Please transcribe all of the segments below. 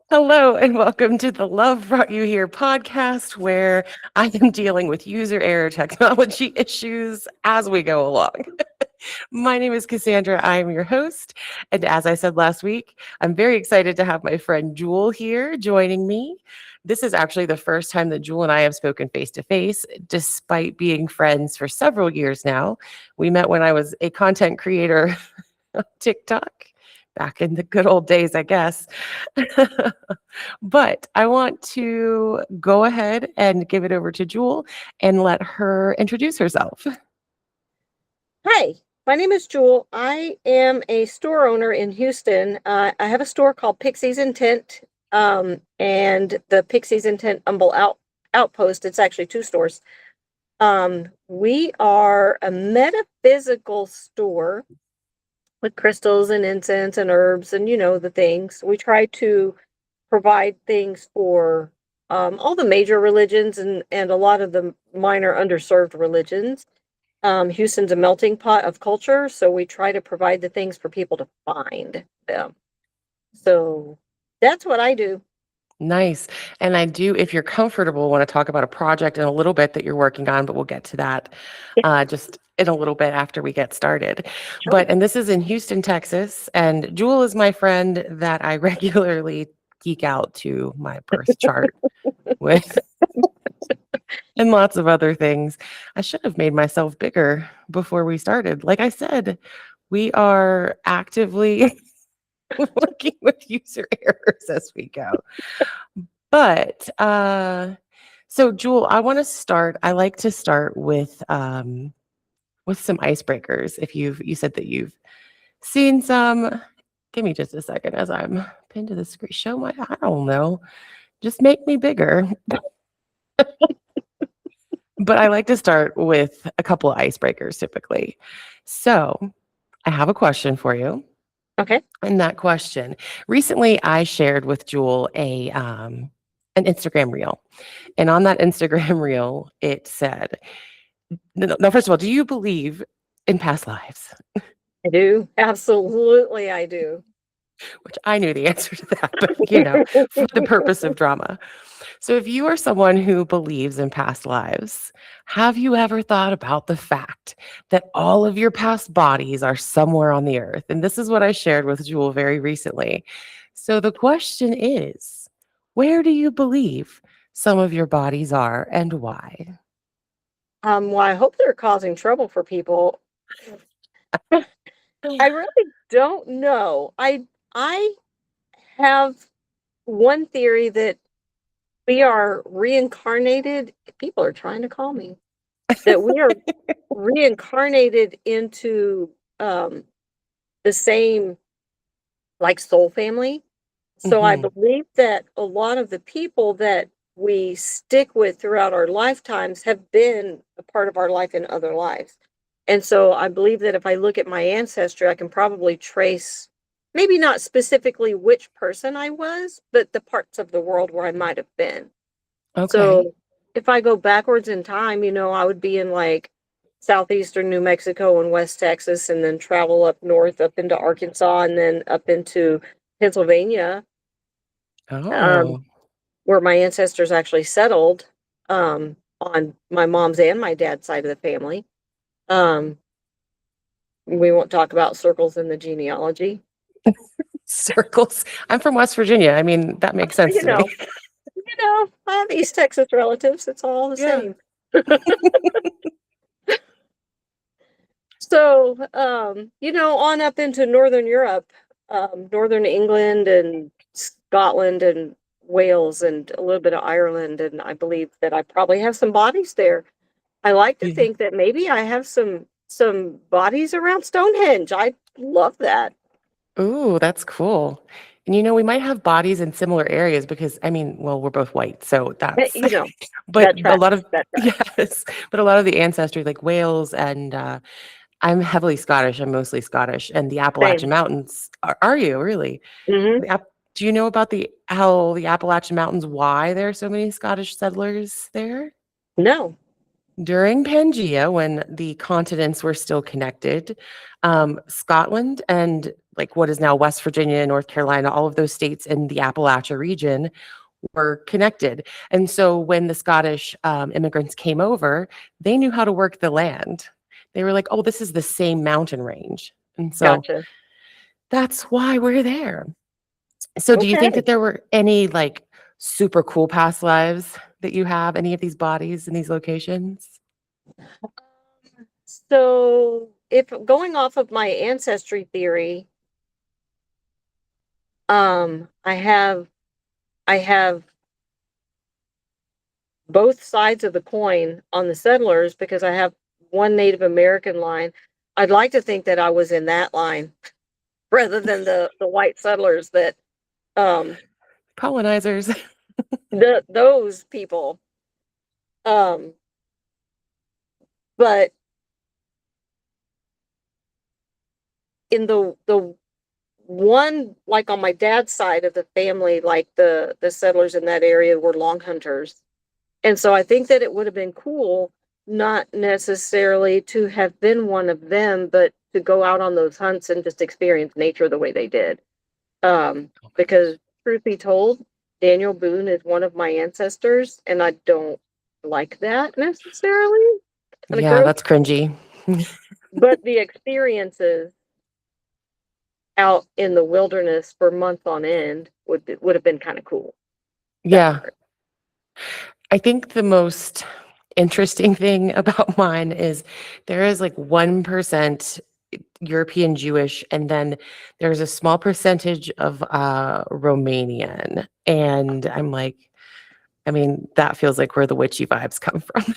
Hello and welcome to the Love Brought You Here podcast, where I am dealing with user error technology issues as we go along. My name is Cassandra. I am your host. And as I said last week, I'm very excited to have my friend Jewel here joining me. This is actually the first time that Jewel and I have spoken face to face, despite being friends for several years now. We met when I was a content creator on TikTok back in the good old days, I guess. But I want to go ahead and give it over to Jewel and let her introduce herself. Hi, my name is Jewel. I am a store owner in Houston. I have a store called Pixie's Intent, and the Pixie's Intent Outpost. It's actually two stores. We are a metaphysical store with crystals and incense and herbs and the things. We try to provide things for all the major religions and a lot of the minor underserved religions. Houston's a melting pot of culture, so we try to provide the things for people to find them. So that's what I do. Nice. And I do, if you're comfortable, want to talk about a project in a little bit that you're working on, but we'll get to that Yeah, just in a little bit after we get started. sure. And this is in Houston, Texas. And Jewel is my friend that I regularly geek out to my birth chart with and lots of other things. I should have made myself bigger before we started. Like I said, we are actively working with user errors as we go. But so Jewel, I want to start. I like to start with some icebreakers. If you said that you've seen some, give me just a second as I'm pinned to the screen. Show my, I don't know, just make me bigger. But I like to start with a couple of icebreakers typically. So I have a question for you. Okay. And that question, recently I shared with Jewel an Instagram reel. And on that Instagram reel, it said, no, first of all, do you believe in past lives? I do. Absolutely, I do. Which I knew the answer to that, but for the purpose of drama. So if you are someone who believes in past lives, have you ever thought about the fact that all of your past bodies are somewhere on the earth? And this is what I shared with Jewel very recently. So the question is, where do you believe some of your bodies are and why? Well, I hope they're causing trouble for people. I really don't know. I have one theory that we are reincarnated. People are trying to call me. That we are reincarnated into the same like soul family. So I Mhm. believe that a lot of the people that we stick with throughout our lifetimes have been a part of our life in other lives. And so I believe that if I look at my ancestry, I can probably trace maybe not specifically which person I was, but the parts of the world where I might have been. Okay. So if I go backwards in time, I would be in like southeastern New Mexico and West Texas, and then travel up north, up into Arkansas, and then up into Pennsylvania, um, Oh. where my ancestors actually settled, on my mom's and my dad's side of the family. Um, we won't talk about circles in the genealogy. Circles. I'm from West Virginia. I mean, that makes sense You to me. know, I have East Texas relatives. It's all the Yeah. same. So, on up into Northern Europe, Northern England and Scotland and Wales and a little bit of Ireland, and I believe that I probably have some bodies there. I like to Yeah. think that maybe I have some bodies around Stonehenge. I love that. Ooh, that's cool. And we might have bodies in similar areas because I mean, well, we're both white, so that's You know, but that a tracks. lot of That tracks. yes, but a lot of the ancestry like Wales and I'm heavily Scottish. I'm mostly Scottish and the Appalachian Same. Mountains. Are you really? Hmm. The do you know about the how the Appalachian Mountains why there are so many Scottish settlers there? No. During Pangea, when the continents were still connected, Scotland and like what is now West Virginia, North Carolina, all of those states in the Appalachia region were connected. And so when the Scottish immigrants came over, they knew how to work the land. They were like, oh, this is the same mountain range. And so Gotcha. that's why we're there. So do you think Okay. that there were any like super cool past lives that you have, any of these bodies in these locations? So if going off of my ancestry theory, I have both sides of the coin on the settlers because I have one Native American line. I'd like to think that I was in that line rather than the white settlers that um Colonizers. those people. Um but in the one, like on my dad's side of the family, like the settlers in that area were long hunters. And so I think that it would have been cool not necessarily to have been one of them, but to go out on those hunts and just experience nature the way they did. Oh my gosh. Because truth be told, Daniel Boone is one of my ancestors, and I don't like that necessarily. Kind of Yeah, gross. that's cringy. But the experiences out in the wilderness for months on end would have been kind of cool. That Yeah. part. I think the most interesting thing about mine is there is like 1% European Jewish, and then there's a small percentage of Romanian. And I'm like, I mean, that feels like where the witchy vibes come from.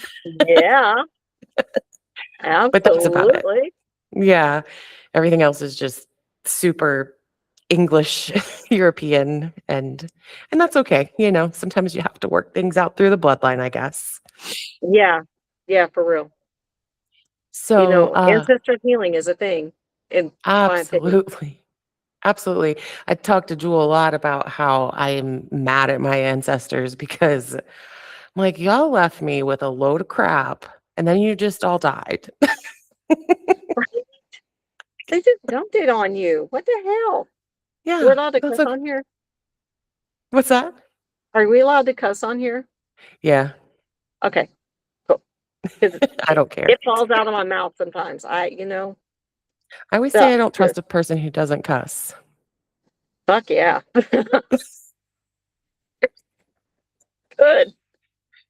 Yeah, But that's about it. absolutely. Yeah. Everything else is just super English European, and that's okay. You know, sometimes you have to work things out through the bloodline, I guess. Yeah, yeah, for real. So, Ancestor healing is a thing, in my opinion. absolutely. Absolutely. I talked to Jewel a lot about how I'm mad at my ancestors because I'm like, y'all left me with a load of crap and then you just all died. Right? They just dumped it on you. What the hell? We're Yeah, allowed to that's cuss okay. on here? What's that? Are we allowed to cuss on here? Yeah, Okay, cool. Because I don't care. it falls out of my mouth sometimes. I always say Duh, I don't good. trust a person who doesn't cuss. Fuck yeah. Good.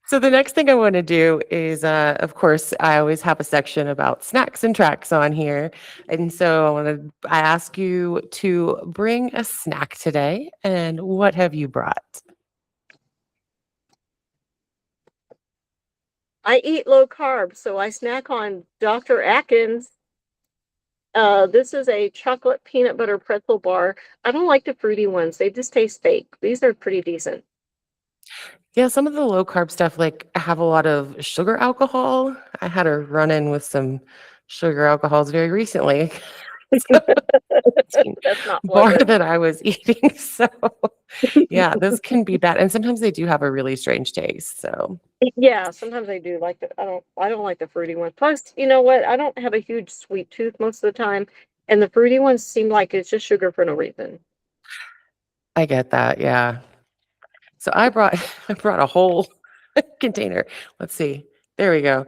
So the next thing I want to do is, of course, I always have a section about snacks and tracks on here, and so I ask you to bring a snack today. And what have you brought? I eat low carb, so I snack on Dr. Atkins. This is a chocolate peanut butter pretzel bar. I don't like the fruity ones. They just taste fake. These are pretty decent. Yeah, some of the low carb stuff like have a lot of sugar alcohol. I had a run in with some sugar alcohols very recently. So, protein That's not bar pleasant. that I was eating. So yeah, this can be bad. And sometimes they do have a really strange taste. So Yeah, sometimes I do like the I don't like the fruity ones. Plus, you know what? I don't have a huge sweet tooth most of the time, and the fruity ones seem like it's just sugar for no reason. I get that. Yeah. So I brought I brought a whole container. Let's see. There we go.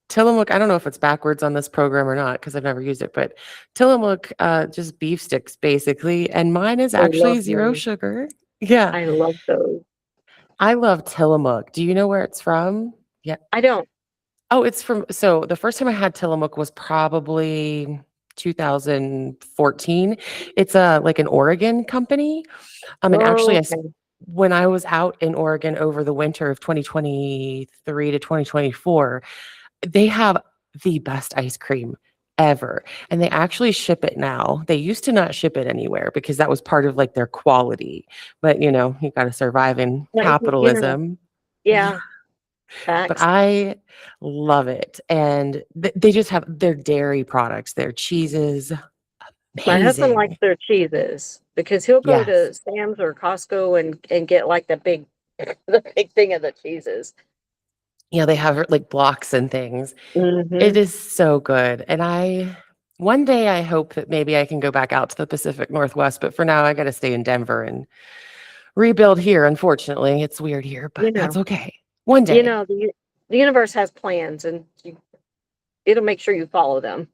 Tillamook, I don't know if it's backwards on this program or not because I've never used it, but Tillamook, just beef sticks basically. And mine is I love actually zero those. sugar. Yeah. I love those. I love Tillamook. Do you know where it's from? Yeah. I don't. Oh, it's from, so the first time I had Tillamook was probably 2014. It's a like an Oregon company. And actually, Okay. when I was out in Oregon over the winter of 2023 to 2024, they have the best ice cream ever. And they actually ship it now. They used to not ship it anywhere because that was part of like their quality. But you got to survive in Yeah. capitalism. Yeah. Yeah. But Facts. I love it. And they just have their dairy products, their cheeses, My husband likes amazing. their cheeses because he'll go Yes. to Sam's or Costco and get like the big the big thing of the cheeses. Yeah, they have like blocks and things. Hmm. It is so good. And One day I hope that maybe I can go back out to the Pacific Northwest, but for now I got to stay in Denver and rebuild here. Unfortunately, it's weird here, You but that's know, okay. One you day. know, the universe has plans, and it'll make sure you follow them.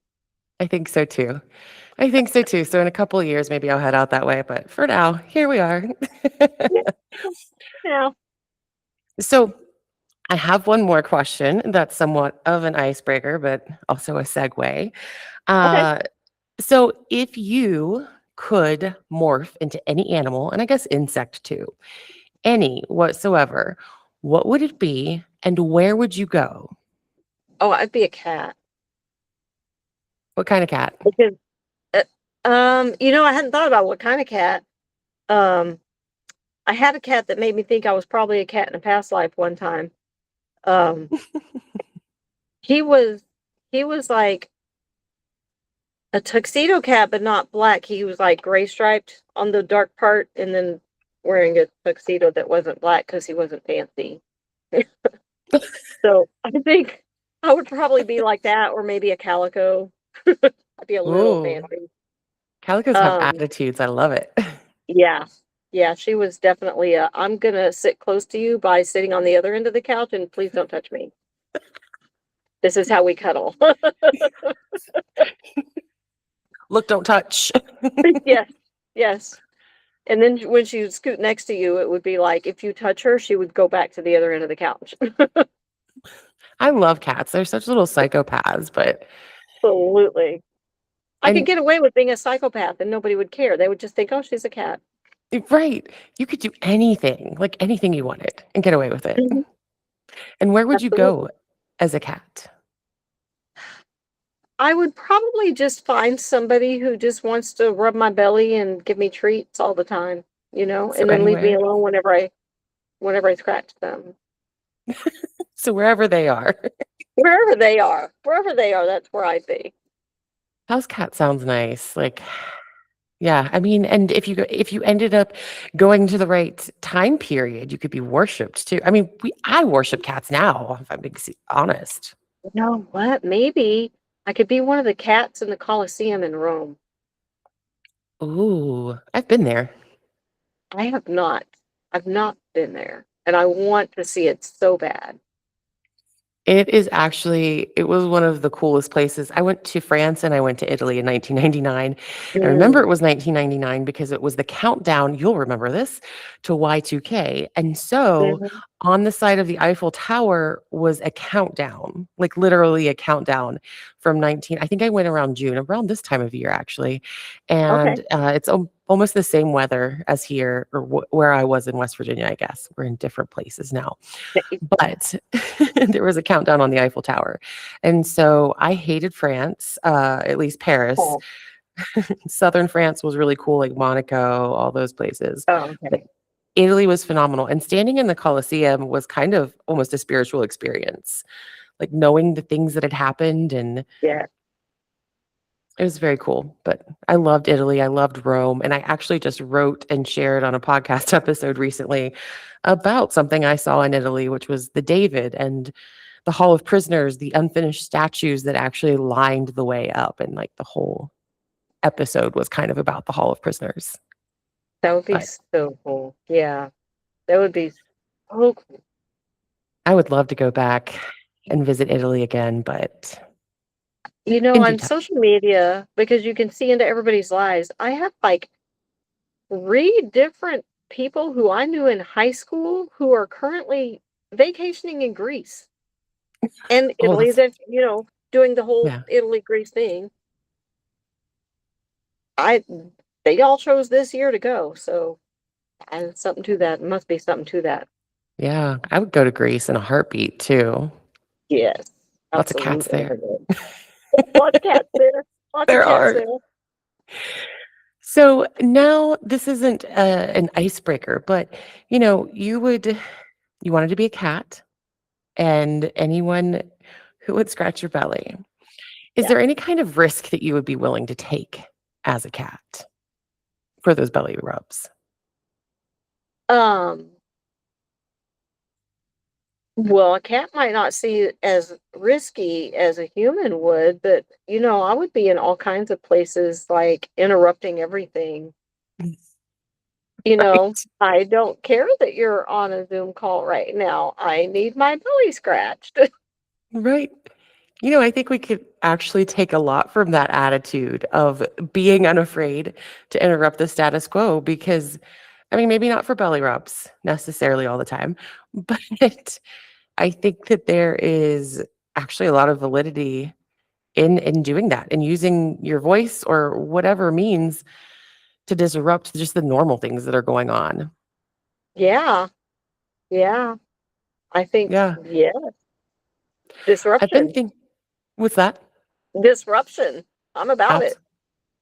I think so too. I think so too. So in a couple of years, maybe I'll head out that way. But for now, here we are. Yeah. Yeah. So I have one more question that's somewhat of an icebreaker, but also a segue. Okay. Uh, so if you could morph into any animal, and I guess insect too, any whatsoever, what would it be and where would you go? Oh, I'd be a cat What kind of cat? because, uh, I hadn't thought about what kind of cat. Um, I had a cat that made me think I was probably a cat in a past life one time. Um, he was he was like a tuxedo cat, but not black. He was like gray striped on the dark part, and then wearing a tuxedo that wasn't black because he wasn't fancy. So I think I would probably be like that, or maybe a calico. I'd be a little Ooh, fancy. calicos have Um, attitudes. I love it. yeah, yeah, she was definitely a. I'm gonna sit close to you by sitting on the other end of the couch, and please don't touch me. This is how we cuddle. Look, don't touch. Yes, yes. And then when she would scoot next to you, it would be like if you touch her, she would go back to the other end of the couch. I love cats. They're such little psychopaths, but Absolutely. I could and get away with being a psychopath and nobody would care. They would just think, oh, she's a cat. right, you could do anything, like anything you wanted, and get away with it. Mhm. And where would you go Absolutely. as a cat? I would probably just find somebody who just wants to rub my belly and give me treats all the time, So and then leave me anywhere, alone whenever I scratch them. so wherever they are. Wherever they are, that's where I'd be. House cat sounds nice. Like, yeah, I mean, and if you ended up going to the right time period, you could be worshipped too. I mean, I worship cats now, if I'm being honest. You know what? Maybe I could be one of the cats in the Colosseum in Rome. Ooh, I've been there. I have not. I've not been there, and I want to see it so bad. It was one of the coolest places. I went to France and I went to Italy in 1999. I remember Mm. it was 1999 because it was the countdown, you'll remember this, to Y2K. And so Mhm. on the side of the Eiffel Tower was a countdown, like literally a countdown from 19. I think I went around June, around this time of year actually. Okay. And it's almost the same weather as here or where I was in West Virginia, I guess. We're in different places now. But there was a countdown on the Eiffel Tower. And so I hated France, at least Paris. Oh, Southern France was really cool, like Monaco, all those places. oh, But okay. Italy was phenomenal. And standing in the Colosseum was kind of almost a spiritual experience, like knowing the things that had happened. And Yeah. it was very cool. But I loved Italy. I loved Rome. And I actually just wrote and shared on a podcast episode recently about something I saw in Italy, which was the David and the Hall of Prisoners, the unfinished statues that actually lined the way up. And like the whole episode was kind of about the Hall of Prisoners. That would be But so cool. Yeah. That would be so cool. I would love to go back and visit Italy again, but in due On time. social media, because you can see into everybody's lives, I have like three different people who I knew in high school who are currently vacationing in Greece and Oh, Italy that, doing the whole yeah. Italy Greece thing. I They all chose this year to go, so something to that. Must be something to that. Yeah. I would go to Greece in a heartbeat too. Yes, Lots of cats absolutely. there. Lots of cats there. Lots of There cats are. there. So now this isn't an icebreaker, but you wanted to be a cat and anyone who would scratch your belly. Is Yeah. there any kind of risk that you would be willing to take as a cat for those belly rubs? Um, Well, a cat might not see it as risky as a human would, but I would be in all kinds of places, like interrupting everything. You know, Right. I don't care that you're on a Zoom call right now. I need my belly scratched. Right. I think we could actually take a lot from that attitude of being unafraid to interrupt the status quo because, I mean, maybe not for belly rubs necessarily all the time, but I think that there is actually a lot of validity in doing that and using your voice or whatever means to disrupt just the normal things that are going on. Yeah, yeah. I think, Yeah. yeah, I've been disruption. thinking, what's that? Disruption. I'm about it.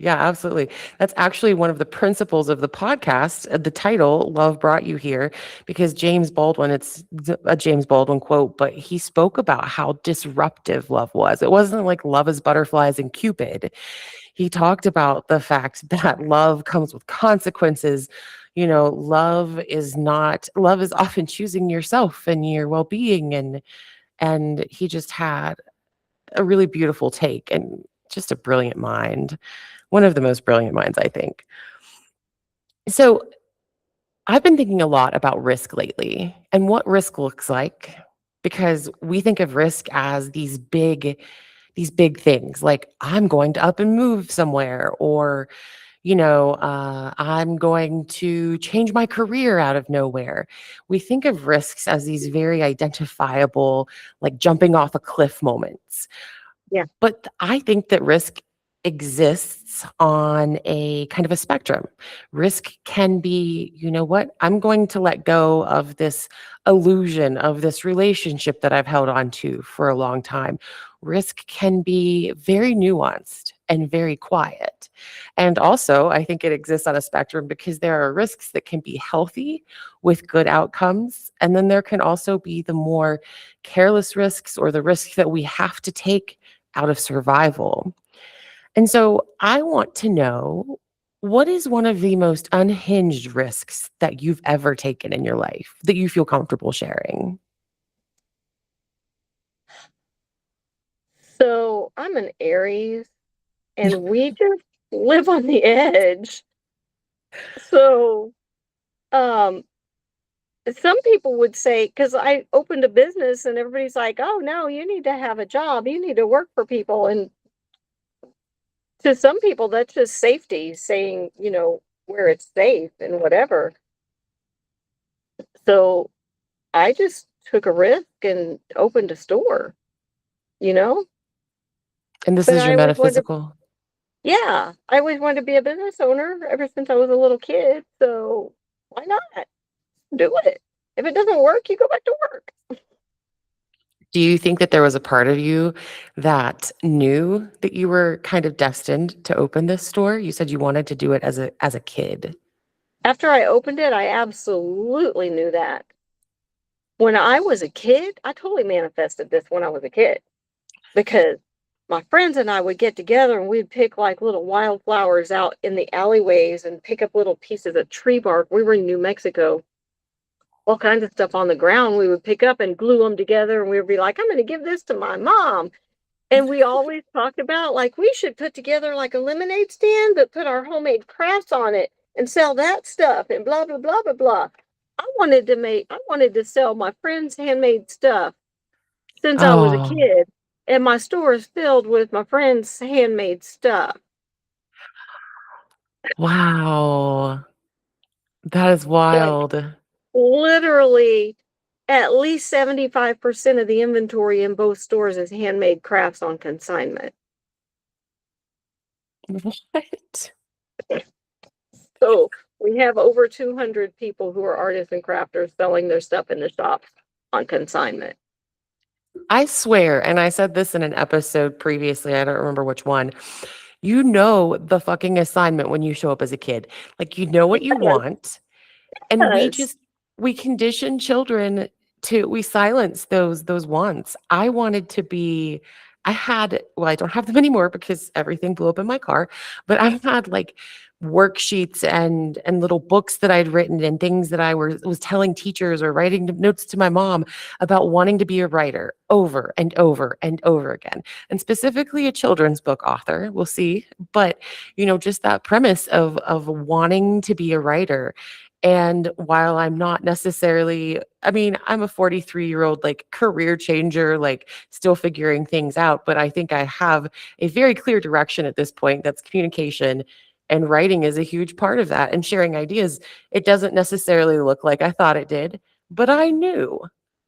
Yeah, absolutely. That's actually one of the principles of the podcast. The title, Love Brought You Here, because James Baldwin, it's a James Baldwin quote, but he spoke about how disruptive love was. It wasn't like love is butterflies and Cupid. He talked about the fact that love comes with consequences. Love is often choosing yourself and your well-being. And he just had a really beautiful take and just a brilliant mind. One of the most brilliant minds, I think. So I've been thinking a lot about risk lately and what risk looks like because we think of risk as these big things like I'm going to up and move somewhere or I'm going to change my career out of nowhere. We think of risks as these very identifiable, like jumping off a cliff moments. Yeah. But I think that risk exists on a kind of a spectrum. Risk can be, you know what, I'm going to let go of this illusion of this relationship that I've held on to for a long time. Risk can be very nuanced and very quiet. And also, I think it exists on a spectrum because there are risks that can be healthy with good outcomes. And then there can also be the more careless risks or the risks that we have to take out of survival. And so I want to know, what is one of the most unhinged risks that you've ever taken in your life that you feel comfortable sharing? So I'm an Aries and we just live on the edge. So, um, some people would say, because I opened a business and everybody's like, oh, no, you need to have a job. You need to work for people. And to some people, that's just safety, saying, where it's safe and whatever. So I just took a risk and opened a store, you know? And this But is your I always wanted to, metaphysical. yeah, I always wanted to be a business owner ever since I was a little kid. So why not do it? If it doesn't work, you go back to work. Do you think that there was a part of you that knew that you were kind of destined to open this store? You said you wanted to do it as a kid. After I opened it, I absolutely knew that. When I was a kid, I totally manifested this when I was a kid because my friends and I would get together and we'd pick like little wildflowers out in the alleyways and pick up little pieces of tree bark. We were in New Mexico, all kinds of stuff on the ground. We would pick up and glue them together and we would be like, I'm going to give this to my mom. And we always talked about like we should put together like a lemonade stand, but put our homemade crafts on it and sell that stuff and blah, blah, blah, blah, blah. I wanted to sell my friends' handmade stuff since I was a Oh, kid. And my store is filled with my friends' handmade stuff. wow. That is Like wild. literally at least 75% of the inventory in both stores is handmade crafts on consignment. What? So we have over 200 people who are artists and crafters selling their stuff in the shops on consignment. I swear, and I said this in an episode previously, I don't remember which one. You know the fucking assignment when you show up as a kid. Like you know what you Yes, want. And yes. we condition children to we silence those wants. I had, well, I don't have them anymore because everything blew up in my car, but I had like worksheets and little books that I'd written and things that I was telling teachers or writing notes to my mom about wanting to be a writer over and over and over again. And specifically a children's book author, we'll see. But, just that premise of wanting to be a writer. And while I'm not necessarily, I mean, I'm a 43-year-old like career changer, like still figuring things out, but I think I have a very clear direction at this point. That's communication, and writing is a huge part of that, and sharing ideas. It doesn't necessarily look like I thought it did, but I knew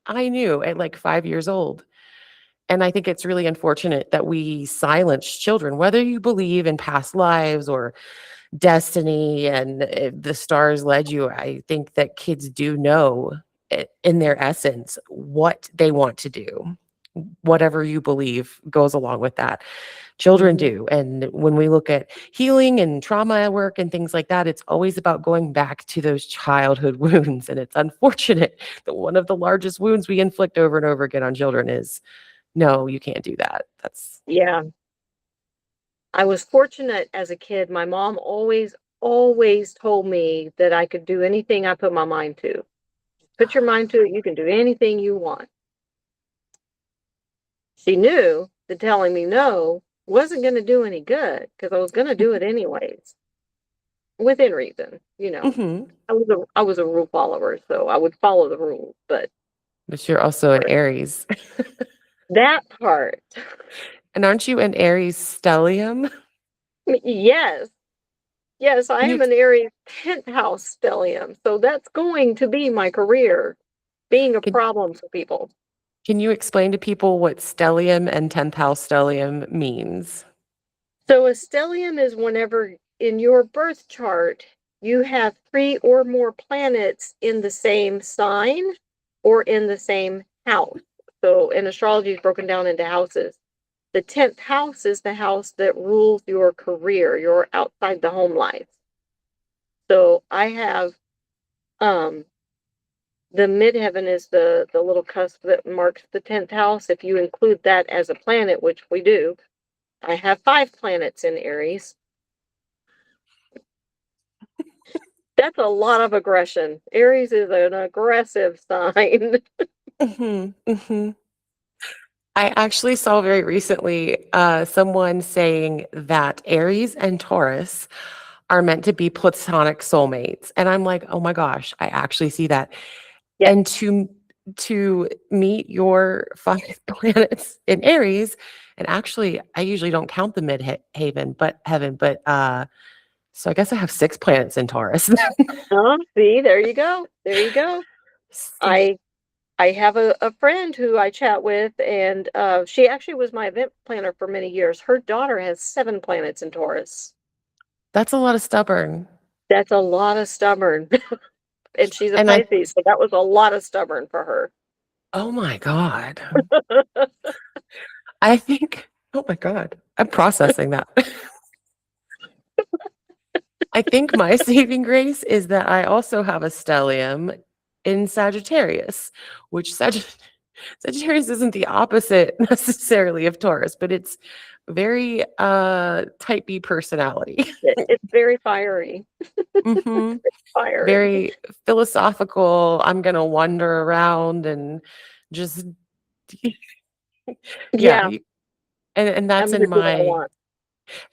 at like 5 years old. And I think it's really unfortunate that we silence children, whether you believe in past lives or destiny and the stars led you. I think that kids do know in their essence what they want to do. Whatever you believe goes along with that. Children Mhm. do. And when we look at healing and trauma work and things like that, it's always about going back to those childhood wounds. And it's unfortunate that one of the largest wounds we inflict over and over again on children is, no, you can't do that. That's Yeah. I was fortunate as a kid. My mom always told me that I could do anything I put my mind to. Put your mind to it, you can do anything you want. She knew that telling me no wasn't going to do any good because I was going to do it anyways, within reason. hmm. I was a rule follower, so I would follow the rules. But But you're also an Aries. that part, And aren't you an Aries stellium? yes, yes, I Can you am an Aries 10th house stellium, so that's going to be my career, being a can, problem for people. can you explain to people what stellium and 10th house stellium means? So a stellium is whenever in your birth chart you have three or more planets in the same sign or in the same house. So in astrology is broken down into houses. The 10th house is the house that rules your career, your outside the home life. So I have um the midheaven is the little cusp that marks the 10th house. If you include that as a planet, which we do, I have 5 planets in Aries. That's a lot of aggression. Aries is an aggressive sign. Hmm. Hmm. I actually saw very recently someone saying that Aries and Taurus are meant to be platonic soulmates. And I'm like, oh my gosh, I actually see that. Yes. And to meet your 5 planets in Aries, and actually I usually don't count the mid-haven, but heaven, but so I guess I have 6 planets in Taurus. Oh, see, there you go. There you go. So I have a friend who I chat with, and she actually was my event planner for many years. Her daughter has 7 planets in Taurus. that's a lot of stubborn. That's a lot of stubborn. And she's a And I, Pisces, so that was a lot of stubborn for her. oh my God. I think, oh my God, I'm processing that. I think my saving grace is that I also have a stellium in Sagittarius, which Sagittarius isn't the opposite necessarily of Taurus, but it's very type B personality. It's very fiery. Hmm. Fiery. Very philosophical. I'm gonna wander around and just yeah, Yeah, and that's I'm in gonna do what I my. want.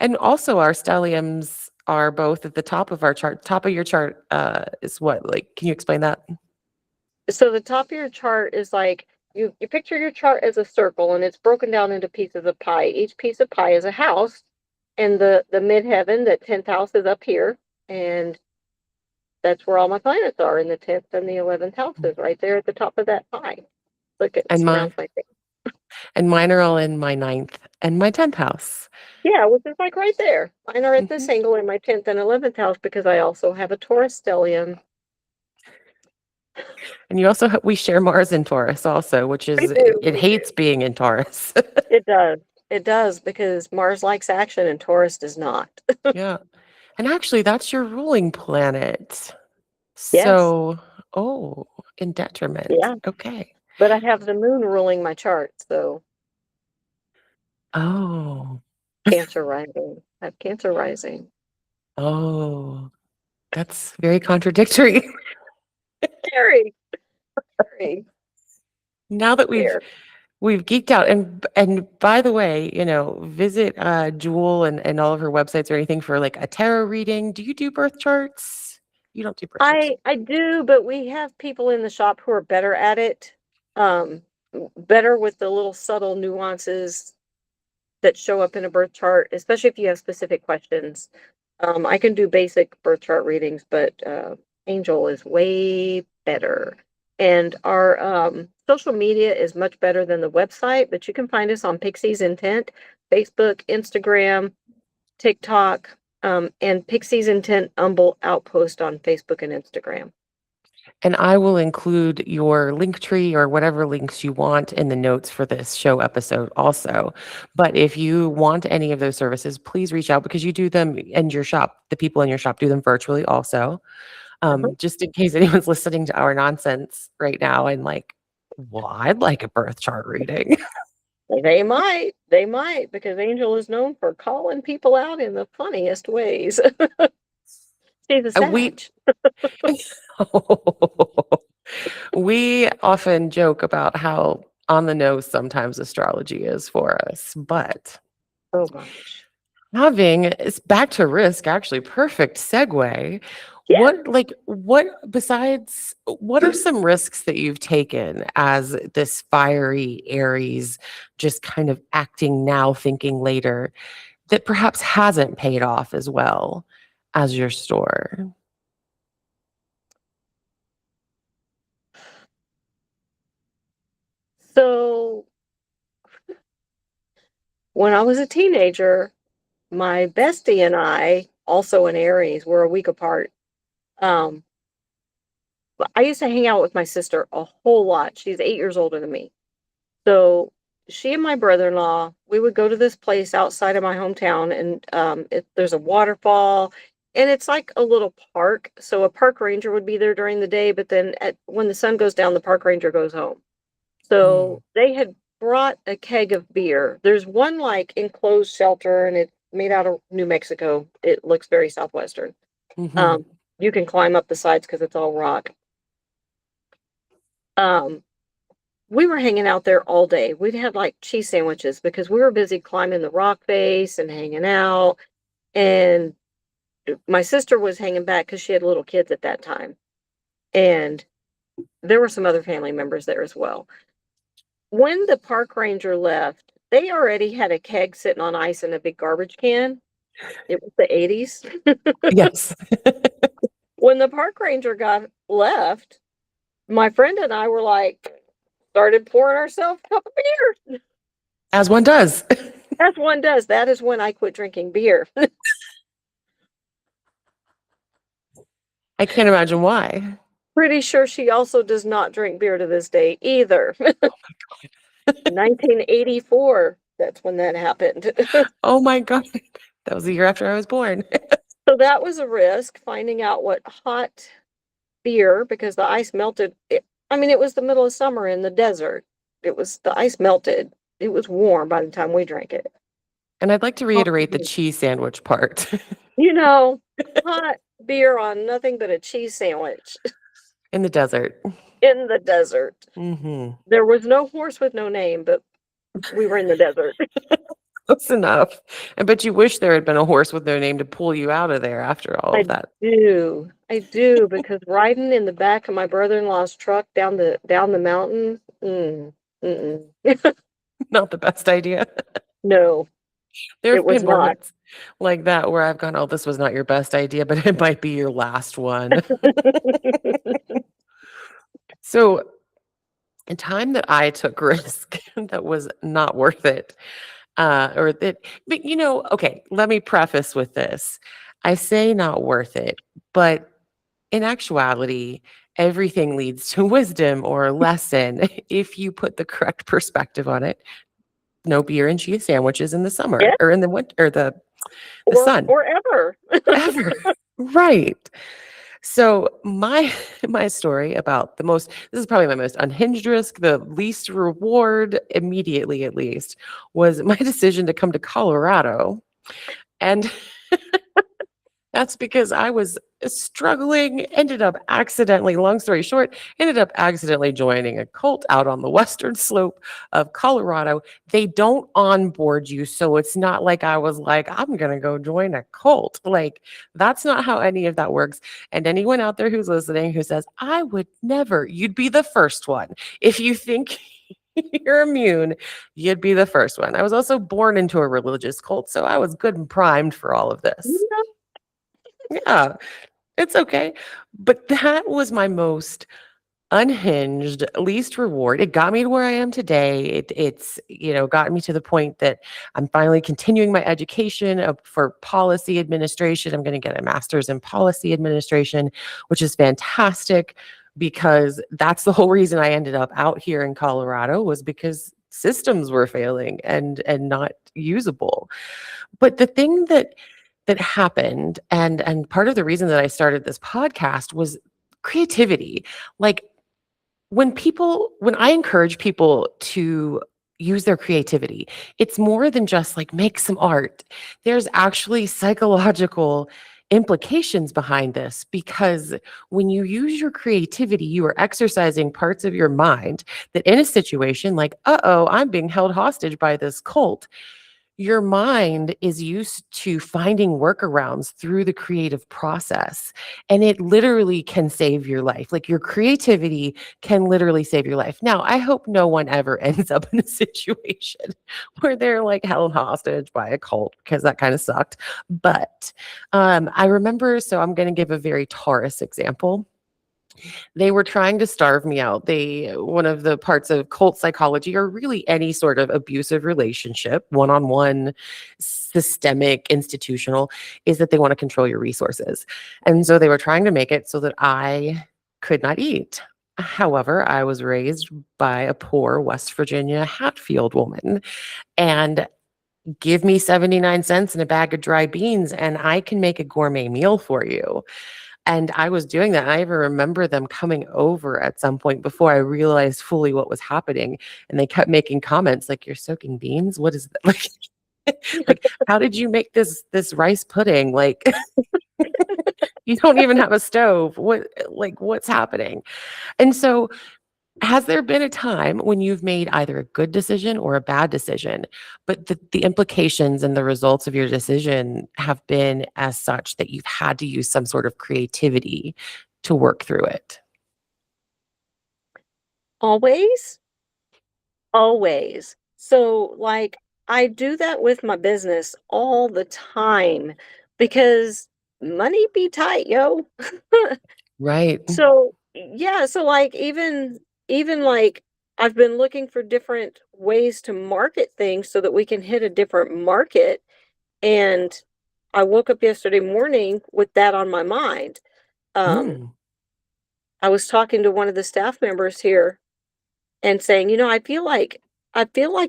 And also our stelliums are both at the top of our chart. Top of your chart is what? Like, can you explain that? So the top of your chart is like you picture your chart as a circle and it's broken down into pieces of pie. Each piece of pie is a house, and the midheaven, the 10th house is up here, and that's where all my planets are in the 10th and the 11th houses, right there at the top of that pie. Look, it And my surrounds my face. and mine are all in my ninth and my 10th house. Yeah, which is like right there. Mine are at this Hmm. angle in my 10th and 11th house because I also have a Taurus stellium. And you also we share Mars in Taurus also, which We is do, it we do. hates being in Taurus. It does. It does because Mars likes action and Taurus does not. Yeah. And actually that's your ruling planet. Yes. So, oh, in detriment. Yeah. Okay. But I have the moon ruling my chart, so Oh. Cancer rising. I have Cancer rising. Oh, that's very contradictory. Very, very Now that we've fair. we've geeked out, and by the way, visit Jewel and all of her websites or anything for like a tarot reading. Do you do birth charts? You don't do birth charts. I do, but we have people in the shop who are better at it. Um, Better with the little subtle nuances that show up in a birth chart, especially if you have specific questions. I can do basic birth chart readings, but Angel is way better. And our social media is much better than the website, but you can find us on Pixie's Intent, Facebook, Instagram, TikTok, and Pixie's Intent Humble Outpost on Facebook and Instagram. And I will include your link tree or whatever links you want in the notes for this show episode also. But if you want any of those services, please reach out because you do them in your shop. The people in your shop do them virtually also. Just in case anyone's listening to our nonsense right now and like, well, I'd like a birth chart reading. They might, because Angel is known for calling people out in the funniest ways. She's a We sage. we often joke about how on the nose sometimes astrology is for us, but So much. having it's back to risk, actually, perfect segue. Yeah. What are some risks that you've taken as this fiery Aries, just kind of acting now, thinking later, that perhaps hasn't paid off as well as your store? So when I was a teenager, my bestie and I, also an Aries, were a week apart. Um, but I used to hang out with my sister a whole lot. She's 8 years older than me. So she and my brother-in-law, we would go to this place outside of my hometown, and there's a waterfall, and it's like a little park. So a park ranger would be there during the day, but then when the sun goes down, the park ranger goes home. Mm, So they had brought a keg of beer. There's one like enclosed shelter, and it's made out of New Mexico. It looks very southwestern. mhm. Um, you can climb up the sides because it's all rock. Um, we were hanging out there all day. We'd had like cheese sandwiches because we were busy climbing the rock face and hanging out. And my sister was hanging back because she had little kids at that time. And there were some other family members there as well. When the park ranger left, they already had a keg sitting on ice in a big garbage can. It was the 80s. Yes. When the park ranger got left, my friend and I were like, started pouring ourselves a cup of beer. As one does. As one does. That is when I quit drinking beer. I can't imagine why. Pretty sure she also does not drink beer to this day either. 1984, that's when that happened. Oh my God. That was the year after I was born. So that was a risk, finding out what hot beer, because the ice melted. I mean, it was the middle of summer in the desert. The ice melted. It was warm by the time we drank it. And I'd like to reiterate the cheese sandwich part. You know, hot beer on nothing but a cheese sandwich In the desert. in the desert. Hmm. There was no horse with no name, but we were in the desert. Close enough. I bet you wish there had been a horse with no name to pull you out of there after all I of that. do. I do, because riding in the back of my brother-in-law's truck down the mountain, Not the best idea. no, There it have was been not. moments like that where I've gone, oh, this was not your best idea, but it might be your last one. So, a time that I took risk that was not worth it, but okay, let me preface with this. I say not worth it, but in actuality, everything leads to wisdom or a lesson if you put the correct perspective on it. No beer and cheese sandwiches in the summer Yeah, or in the winter or the or sun ever. ever. Right. So my story about this is probably my most unhinged risk, the least reward immediately at least, was my decision to come to Colorado. And That's because I was struggling, ended up accidentally, long story short, ended up accidentally joining a cult out on the western slope of Colorado. They don't onboard you. So it's not like I was like, I'm going to go join a cult. Like, that's not how any of that works. And anyone out there who's listening who says, I would never, you'd be the first one. If you think you're immune, you'd be the first one. I was also born into a religious cult, so I was good and primed for all of this. Yeah, it's okay. But that was my most unhinged, least reward. It got me to where I am today. It's, gotten me to the point that I'm finally continuing my education for policy administration. I'm going to get a master's in policy administration, which is fantastic because that's the whole reason I ended up out here in Colorado was because systems were failing and not usable. But the thing that happened and part of the reason that I started this podcast was creativity. Like when I encourage people to use their creativity, it's more than just like make some art. There's actually psychological implications behind this because when you use your creativity, you are exercising parts of your mind that in a situation like, uh-oh, I'm being held hostage by this cult, your mind is used to finding workarounds through the creative process. And it literally can save your life. Like your creativity can literally save your life. Now, I hope no one ever ends up in a situation where they're like held hostage by a cult because that kind of sucked. But I remember, so I'm going to give a very Taurus example. They were trying to starve me out. One of the parts of cult psychology or really any sort of abusive relationship, one-on-one, systemic, institutional, is that they want to control your resources. And so they were trying to make it so that I could not eat. However, I was raised by a poor West Virginia Hatfield woman, and give me 79 cents and a bag of dry beans and I can make a gourmet meal for you. And I was doing that. I even remember them coming over at some point before I realized fully what was happening. And they kept making comments like, "You're soaking beans? What is that?" Like, how did you make this rice pudding? Like, you don't even have a stove. What's happening? And so has there been a time when you've made either a good decision or a bad decision, but the implications and the results of your decision have been as such that you've had to use some sort of creativity to work through it? Always, always. So, like, I do that with my business all the time because money be tight, yo. Right. So, yeah, so like even like I've been looking for different ways to market things so that we can hit a different market. And I woke up yesterday morning with that on my mind. Um, Mm, I was talking to one of the staff members here and saying, I feel like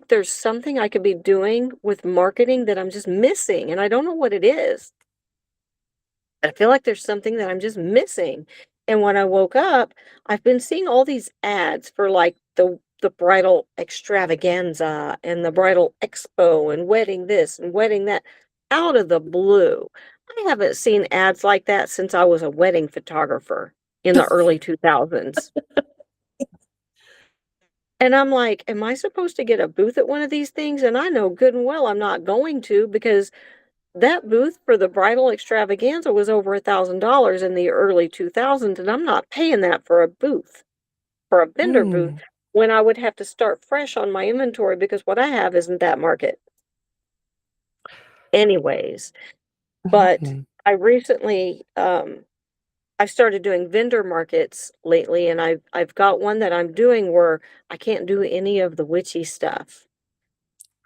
there's something I could be doing with marketing that I'm just missing, and I don't know what it is. I feel like there's something that I'm just missing. And when I woke up, I've been seeing all these ads for like the bridal extravaganza and the bridal expo and wedding this and wedding that out of the blue. I haven't seen ads like that since I was a wedding photographer in the early 2000s. And I'm like, am I supposed to get a booth at one of these things? And I know good and well I'm not going to because that booth for the bridal extravaganza was over $1,000 in the early 2000s, and I'm not paying that for a booth, for a vendor booth, mm, when I would have to start fresh on my inventory because what I have isn't that market anyways. But mhm. I recently, I've started doing vendor markets lately, and I've got one that I'm doing where I can't do any of the witchy stuff.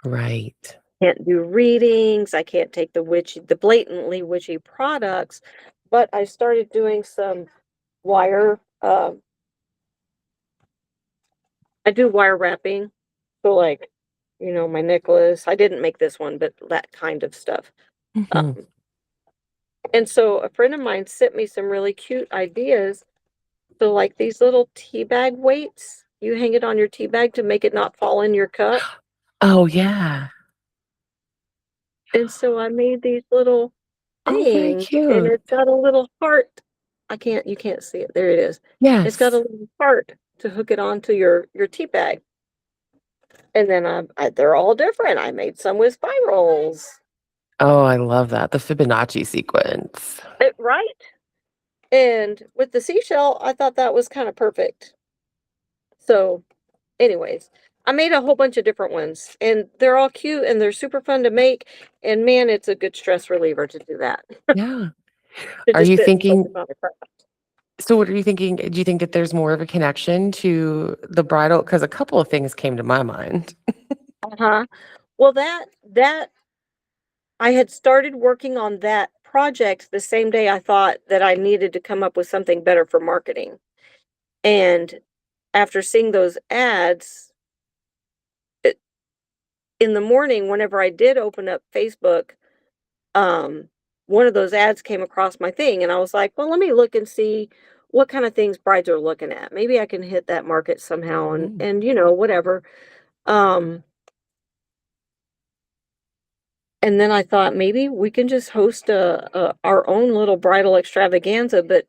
Right. Can't do readings, I can't take the blatantly witchy products, but I started doing some wire, I do wire wrapping. So, like, my necklace. I didn't make this one, but that kind of stuff. Mhm. Um, and so a friend of mine sent me some really cute ideas. So, like these little tea bag weights, you hang it on your tea bag to make it not fall in your cup. Oh, yeah. And so I made these little Oh, very thing, and cute. it's got a little heart. You can't see it. There it is. It's got a Yes. little heart to hook it onto your tea bag. And then they're all different. I made some with spirals. Oh, I love that. The Fibonacci sequence. Right? And with the seashell, I thought that was kind of perfect. So, anyways, I made a whole bunch of different ones, and they're all cute and they're super fun to make. And man, it's a good stress reliever to do that. Yeah. To Are just you sit and thinking focus on the craft. so what are you thinking? Do you think that there's more of a connection to the bridal? Because a couple of things came to my mind. Uh-huh. Well, that I had started working on that project the same day I thought that I needed to come up with something better for marketing. And after seeing those ads, it, in the morning, whenever I did open up Facebook, um, one of those ads came across my thing, and I was like, well, let me look and see what kind of things brides are looking at. Maybe I can hit that market somehow, and Mm. and whatever. Um, and then I thought maybe we can just host our own little bridal extravaganza, but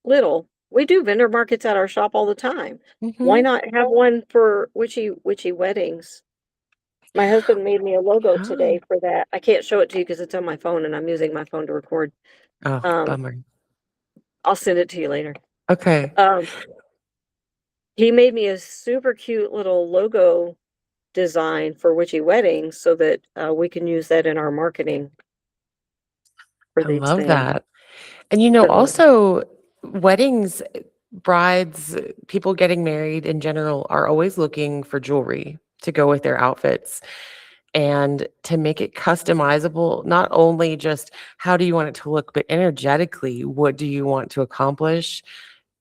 little. We do vendor markets at our shop all the time. Why Mhm. not have one for witchy weddings? My husband made me a logo Oh. today for that. I can't show it to you because it's on my phone and I'm using my phone to record. Oh, Um, bummer. I'll send it to you later. Okay. Um, he made me a super cute little logo design for witchy weddings so that we can use that in our marketing for I these love things. that. And So also weddings, brides, people getting married in general are always looking for jewelry to go with their outfits and to make it customizable, not only just how do you want it to look, but energetically, what do you want to accomplish?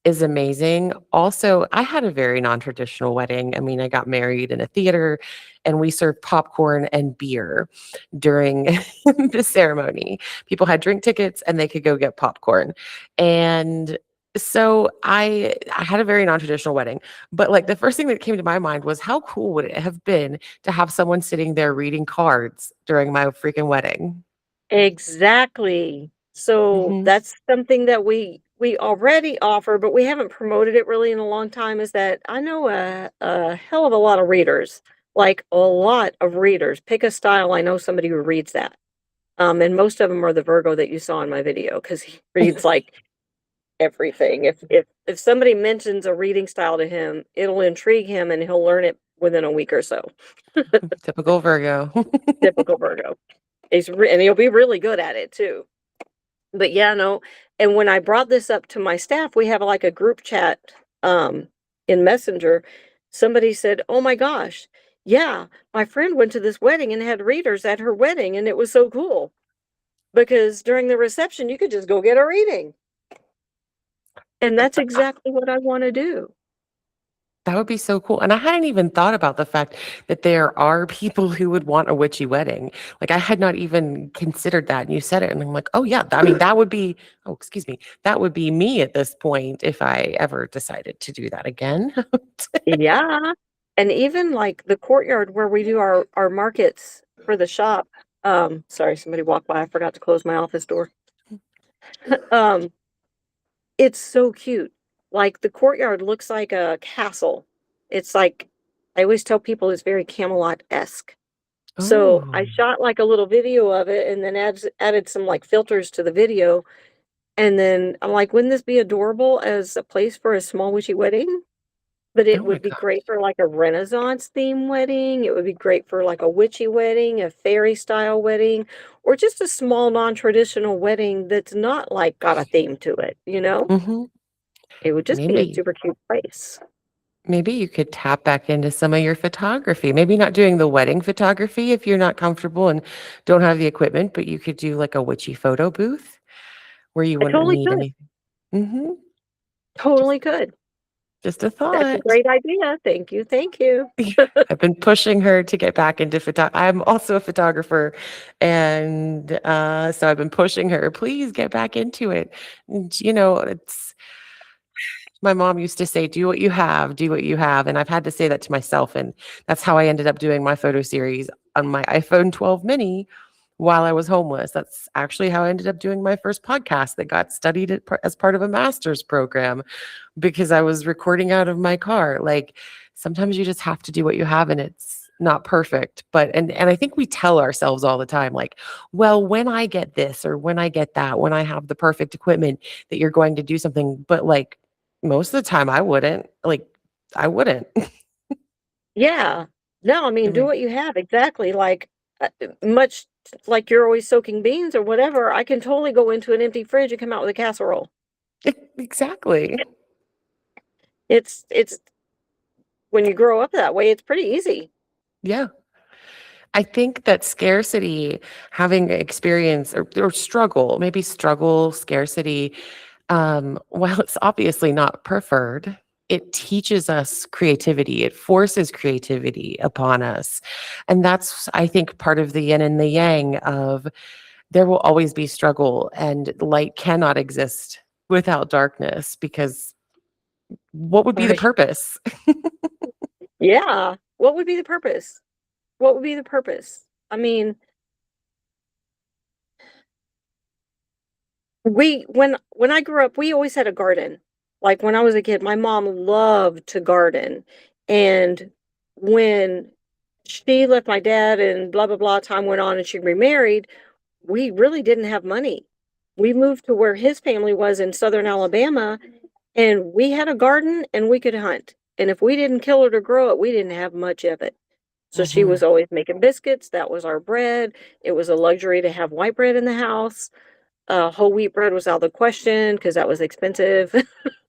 Is amazing. Also, I had a very non-traditional wedding. I mean, I got married in a theater and we served popcorn and beer during the ceremony. People had drink tickets and they could go get popcorn. And so I had a very non-traditional wedding. But like the first thing that came to my mind was how cool would it have been to have someone sitting there reading cards during my freaking wedding? exactly. So Mhm. that's something that we already offer, but we haven't promoted it really in a long time. Is that I know a hell of a lot of readers, like a lot of readers. Pick a style. I know somebody who reads that. And most of them are the Virgo that you saw in my video because he reads like everything. If somebody mentions a reading style to him, it'll intrigue him and he'll learn it within a week or so. Typical Virgo. Typical Virgo. And he'll be really good at it too. But yeah, no. And when I brought this up to my staff, we have like a group chat um in Messenger. Somebody said, "Oh my gosh, yeah, my friend went to this wedding and had readers at her wedding, and it was so cool because during the reception you could just go get a reading." And that's exactly what I want to do. That would be so cool, and I hadn't even thought about the fact that there are people who would want a witchy wedding. Like, I had not even considered that, and you said it, and I'm like, "Oh, yeah, I mean, that would be" oh, excuse me, "that would be me at this point if I ever decided to do that again." Yeah. And even like the courtyard where we do our markets for the shop. Sorry, somebody walked by. I forgot to close my office door. Um, it's so cute. Like the courtyard looks like a castle. It's like I always tell people it's very Camelot-esque. So Oh, I shot like a little video of it and then added some like filters to the video. And then I'm like, wouldn't this be adorable as a place for a small witchy wedding? But oh it my would be great gosh. for like a Renaissance theme wedding. It would be great for like a witchy wedding, a fairy style wedding, or just a small non-traditional wedding that's not like got a theme to it. Mhm. It would just be a Maybe super cute place. maybe you could tap back into some of your photography. Maybe not doing the wedding photography if you're not comfortable and don't have the equipment, but you could do, like, a witchy photo booth where you I wouldn't totally need could. anything. Mhm. Just Totally could. just a That's a thought. great idea. Thank you. Thank you. I've been pushing her to get back into I'm also a photographer, and, so I've been pushing her, "Please get back into it." And, it's my mom used to say, "Do what you have, do what you have," and I've had to say that to myself, and that's how I ended up doing my photo series on my iPhone 12 mini while I was homeless. That's actually how I ended up doing my first podcast that got studied as part of a master's program because I was recording out of my car. Like sometimes you just have to do what you have and it's not perfect. But and I think we tell ourselves all the time, like, well, when I get this or when I get that, when I have the perfect equipment, that you're going to do something. But like most of the time I wouldn't. Like I wouldn't. Yeah. No, I mean, do Right. what you have. Exactly. Like, much like you're always soaking beans or whatever, I can totally go into an empty fridge and come out with a casserole. Exactly. It's when you grow up that way, it's pretty easy. Yeah. I think that scarcity, having experience or struggle, maybe struggle, scarcity, while it's obviously not preferred, it teaches us creativity. It forces creativity upon us. And that's, I think, part of the yin and the yang of there will always be struggle and light cannot exist without darkness because what would be the Right. purpose? Yeah. What would be the purpose? What would be the purpose? I mean, when I grew up, we always had a garden. Like when I was a kid, my mom loved to garden. And when she left my dad and blah blah blah, time went on and she remarried, we really didn't have money. We moved to where his family was in southern Alabama, and we had a garden and we could hunt. And if we didn't kill it or grow it, we didn't have much of it. So she Hmm. was always making biscuits. That was our bread. It was a luxury to have white bread in the house. Whole wheat bread was out of the question because that was expensive.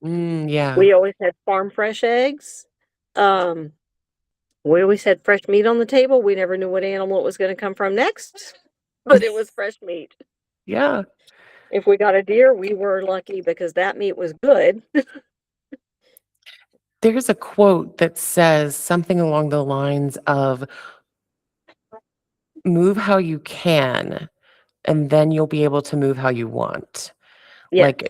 Yeah. We always had farm fresh eggs. Um, we always had fresh meat on the table. We never knew what animal it was going to come from next, but it was fresh meat. Yeah. If we got a deer, we were lucky because that meat was good. There's a quote that says something along the lines of move how you can, and then you'll be able to move how you want. Yes. Like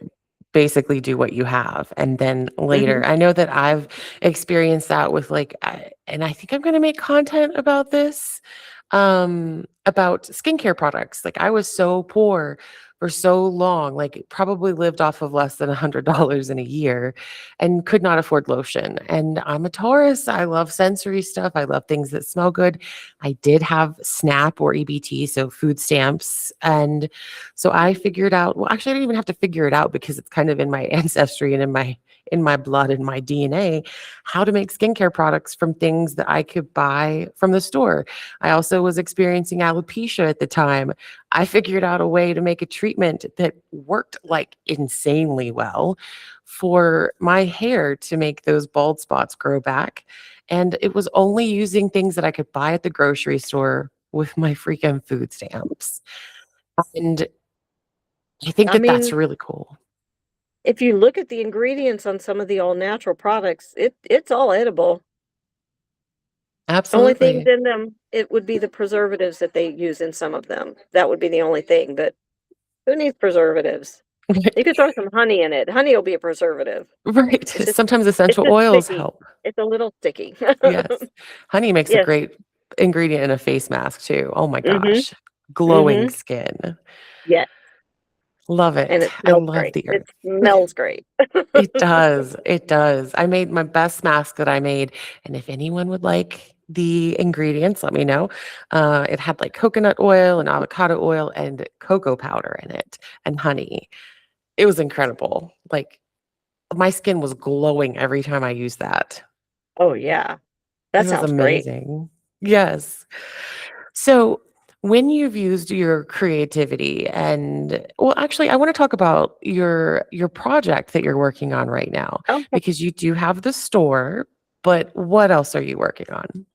basically do what you have. And then Hmm. later, I know that I've experienced that with like, and I think I'm going to make content about this, about skincare products. Like I was so poor for so long, like probably lived off of less than $100 in a year and could not afford lotion. And I'm a Taurus. I love sensory stuff. I love things that smell good. I did have SNAP or EBT, so food stamps. And so I figured out, well, actually I didn't even have to figure it out because it's kind of in my ancestry and in my blood and my DNA, how to make skincare products from things that I could buy from the store. I also was experiencing alopecia at the time. I figured out a way to make a treatment that worked like insanely well for my hair to make those bald spots grow back. And it was only using things that I could buy at the grocery store with my freaking food stamps. And I think I that that's mean, really cool. if you look at the ingredients on some of the all natural products, it's all edible. Only things Absolutely. in them, it would be the preservatives that they use in some of them. That would be the only thing, but who needs preservatives? You could throw some honey in it. Honey will be a preservative. Right. It's just Sometimes it's essential just oils sticky. help. It's a little sticky. Yes. Honey makes a Yes. great ingredient in a face mask too. Oh my Mhm. gosh. Glowing Mhm. skin. Yes, Love and it. it I smells love great. the It earth. smells great. It does. It does. I made my best mask that I made. And if anyone would like the ingredients, let me know. It had like coconut oil and avocado oil and cocoa powder in it and honey. It was incredible. Like my skin was glowing every time I used that. Oh, yeah. It That was sounds great. amazing. Yes. So, when you've used your creativity and well, actually, I want to talk about your project that you're working on right now Okay. because you do have the store, but what else are you working on?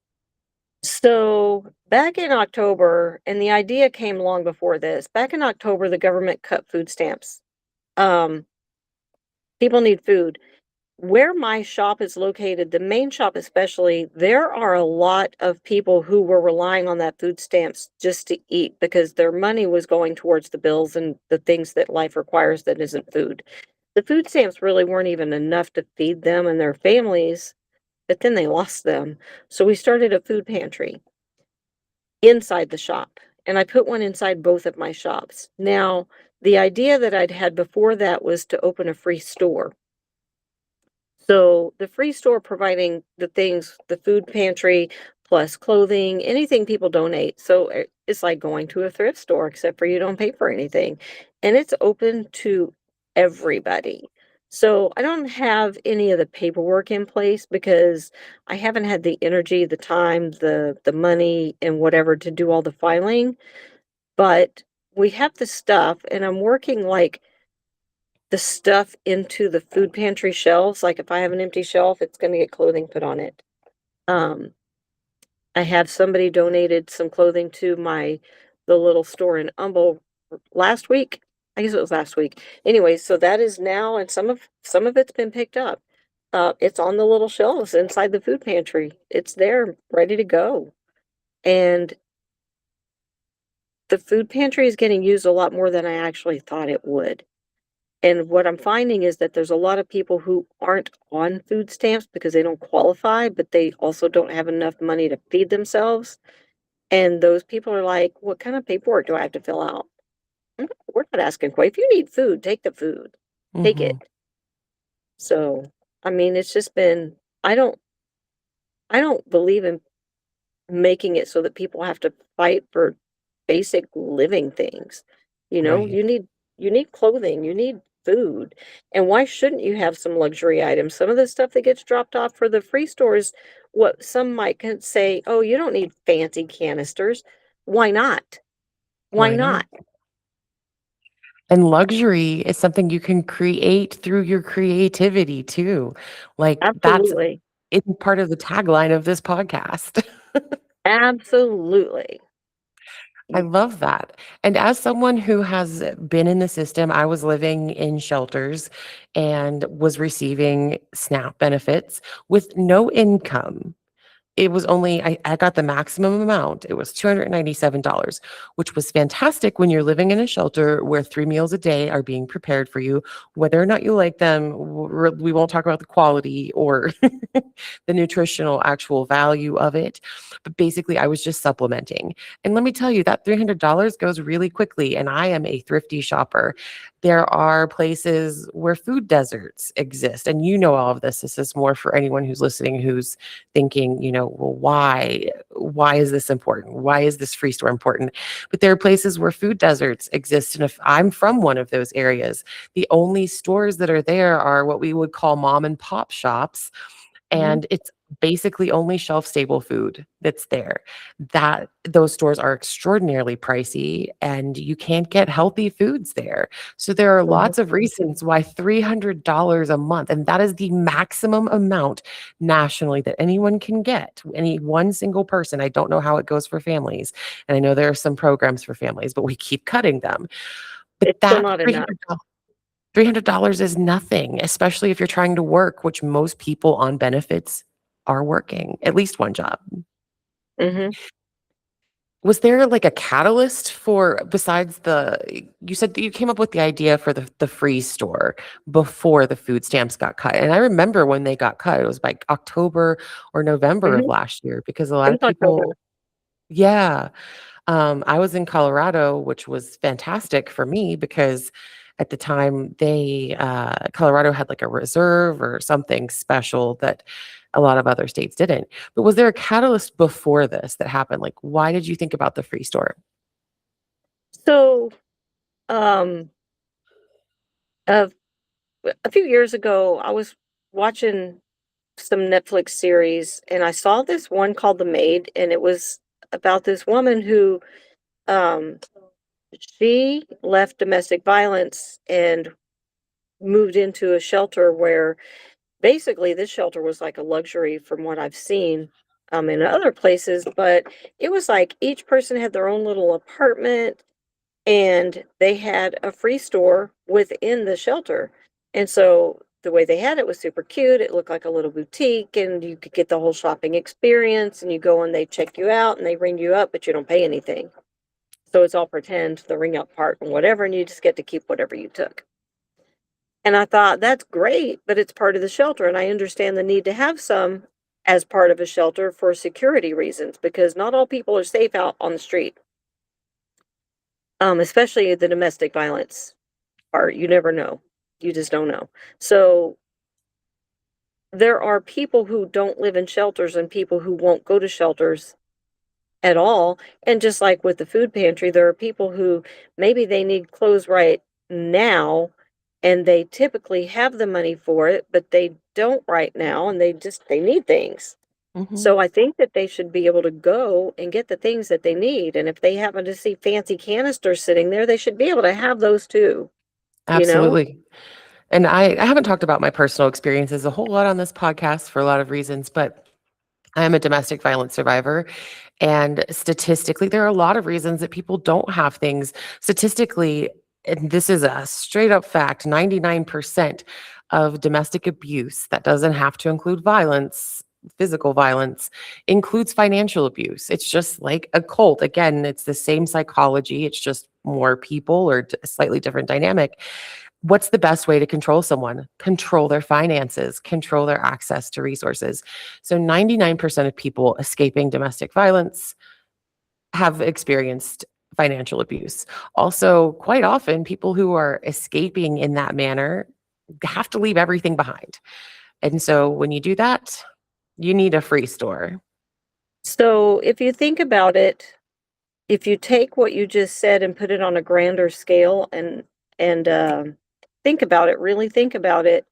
So, back in October, and the idea came long before this, back in October, the government cut food stamps. Um, People need food. Where my shop is located, the main shop especially, there are a lot of people who were relying on that food stamps just to eat because their money was going towards the bills and the things that life requires that isn't food. The food stamps really weren't even enough to feed them and their families, but then they lost them. So we started a food pantry inside the shop. and I put one inside both of my shops. Now, the idea that I'd had before that was to open a free store. So the free store providing the things, the food pantry plus clothing, anything people donate. So it's like going to a thrift store, except for you don't pay for anything. And it's open to everybody. So I don't have any of the paperwork in place because I haven't had the energy, the time, the money and whatever to do all the filing. But we have the stuff and I'm working like the stuff into the food pantry shelves. Like if I have an empty shelf, it's going to get clothing put on it. Um, I have somebody donated some clothing to the little store in Humble last week. I guess it was last week. Anyway, so that is now, and some of it's been picked up. It's on the little shelves inside the food pantry. It's there, ready to go. And the food pantry is getting used a lot more than I actually thought it would. And what I'm finding is that there's a lot of people who aren't on food stamps because they don't qualify, but they also don't have enough money to feed themselves. And those people are like, what kind of paperwork do I have to fill out? We're not asking for it. If you need food, take the food. Take Hmm. it. So, I mean, it's just been I don't believe in making it so that people have to fight for basic living things. You know, Right. you need clothing, you need food. And why shouldn't you have some luxury items? Some of the stuff that gets dropped off for the free stores, what some might say, "Oh, you don't need fancy canisters." Why not? Why Why not? not? And luxury is something you can create through your creativity too. Like that's Absolutely. it's part of the tagline of this podcast. Absolutely. I Y love that. And as someone who has been in the system, I was living in shelters and was receiving SNAP benefits with no income. It was only I got the maximum amount. It was $297, which was fantastic when you're living in a shelter where 3 meals a day are being prepared for you. Whether or not you like them, we won't talk about the quality or the nutritional actual value of it. But basically, I was just supplementing. And let me tell you, that $300 goes really quickly. And I am a thrifty shopper. There are places where food deserts exist. And you know all of this. This is more for anyone who's listening who's thinking, well, why is this important? Why is this free store important? But there are places where food deserts exist. And if I'm from one of those areas, the only stores that are there are what we would call mom and pop shops, Mhm. and it's basically only shelf stable food that's there. That those stores are extraordinarily pricey and you can't get healthy foods there. So there are Mhm. lots of reasons why $300 a month, and that is the maximum amount nationally that anyone can get. Any one single person. I don't know how it goes for families. And I know there are some programs for families, but we keep cutting them. But It's still that not enough. $300 is nothing, especially if you're trying to work, which most people on benefits are working at least one job. Mhm. Was there like a catalyst for besides you said that you came up with the idea for the free store before the food stamps got cut. And I remember when they got cut, it was like October or November of Mhm. last year because a It lot was of October. people, yeah. I was in Colorado, which was fantastic for me because at the time Colorado had like a reserve or something special that a lot of other states didn't. But was there a catalyst before this that happened? Like, why did you think about the free store? So, um, a a few years ago, I was watching some Netflix series, and I saw this one called The Maid, and it was about this woman who, um, she left domestic violence and moved into a shelter where basically this shelter was like a luxury from what I've seen, in other places, but it was like each person had their own little apartment and they had a free store within the shelter. And so the way they had it was super cute. It looked like a little boutique and you could get the whole shopping experience and you go and they check you out and they ring you up, but you don't pay anything. So it's all pretend, the ring up part and whatever, and you just get to keep whatever you took. And I thought, that's great, but it's part of the shelter. And I understand the need to have some as part of a shelter for security reasons because not all people are safe out on the street. especially the domestic violence part. You never know. You just don't know. So there are people who don't live in shelters and people who won't go to shelters at all. And just like with the food pantry, there are people who maybe they need clothes right now and they typically have the money for it, but they don't right now and they need things. Hmm. So I think that they should be able to go and get the things that they need. And if they happen to see fancy canisters sitting there, they should be able to have those too, you know? Absolutely. And I haven't talked about my personal experiences a whole lot on this podcast for a lot of reasons, but I am a domestic violence survivor. And statistically, there are a lot of reasons that people don't have things. Statistically, and this is a straight up fact, 99% of domestic abuse, that doesn't have to include violence, physical violence, includes financial abuse. It's just like a cult. Again, it's the same psychology, it's just more people or a slightly different dynamic. What's the best way to control someone? Control their finances, control their access to resources. So 99% of people escaping domestic violence have experienced financial abuse. Also, quite often, people who are escaping in that manner have to leave everything behind. And so when you do that, you need a free store. So if you think about it, if you take what you just said and put it on a grander scale and think about it, really think about it,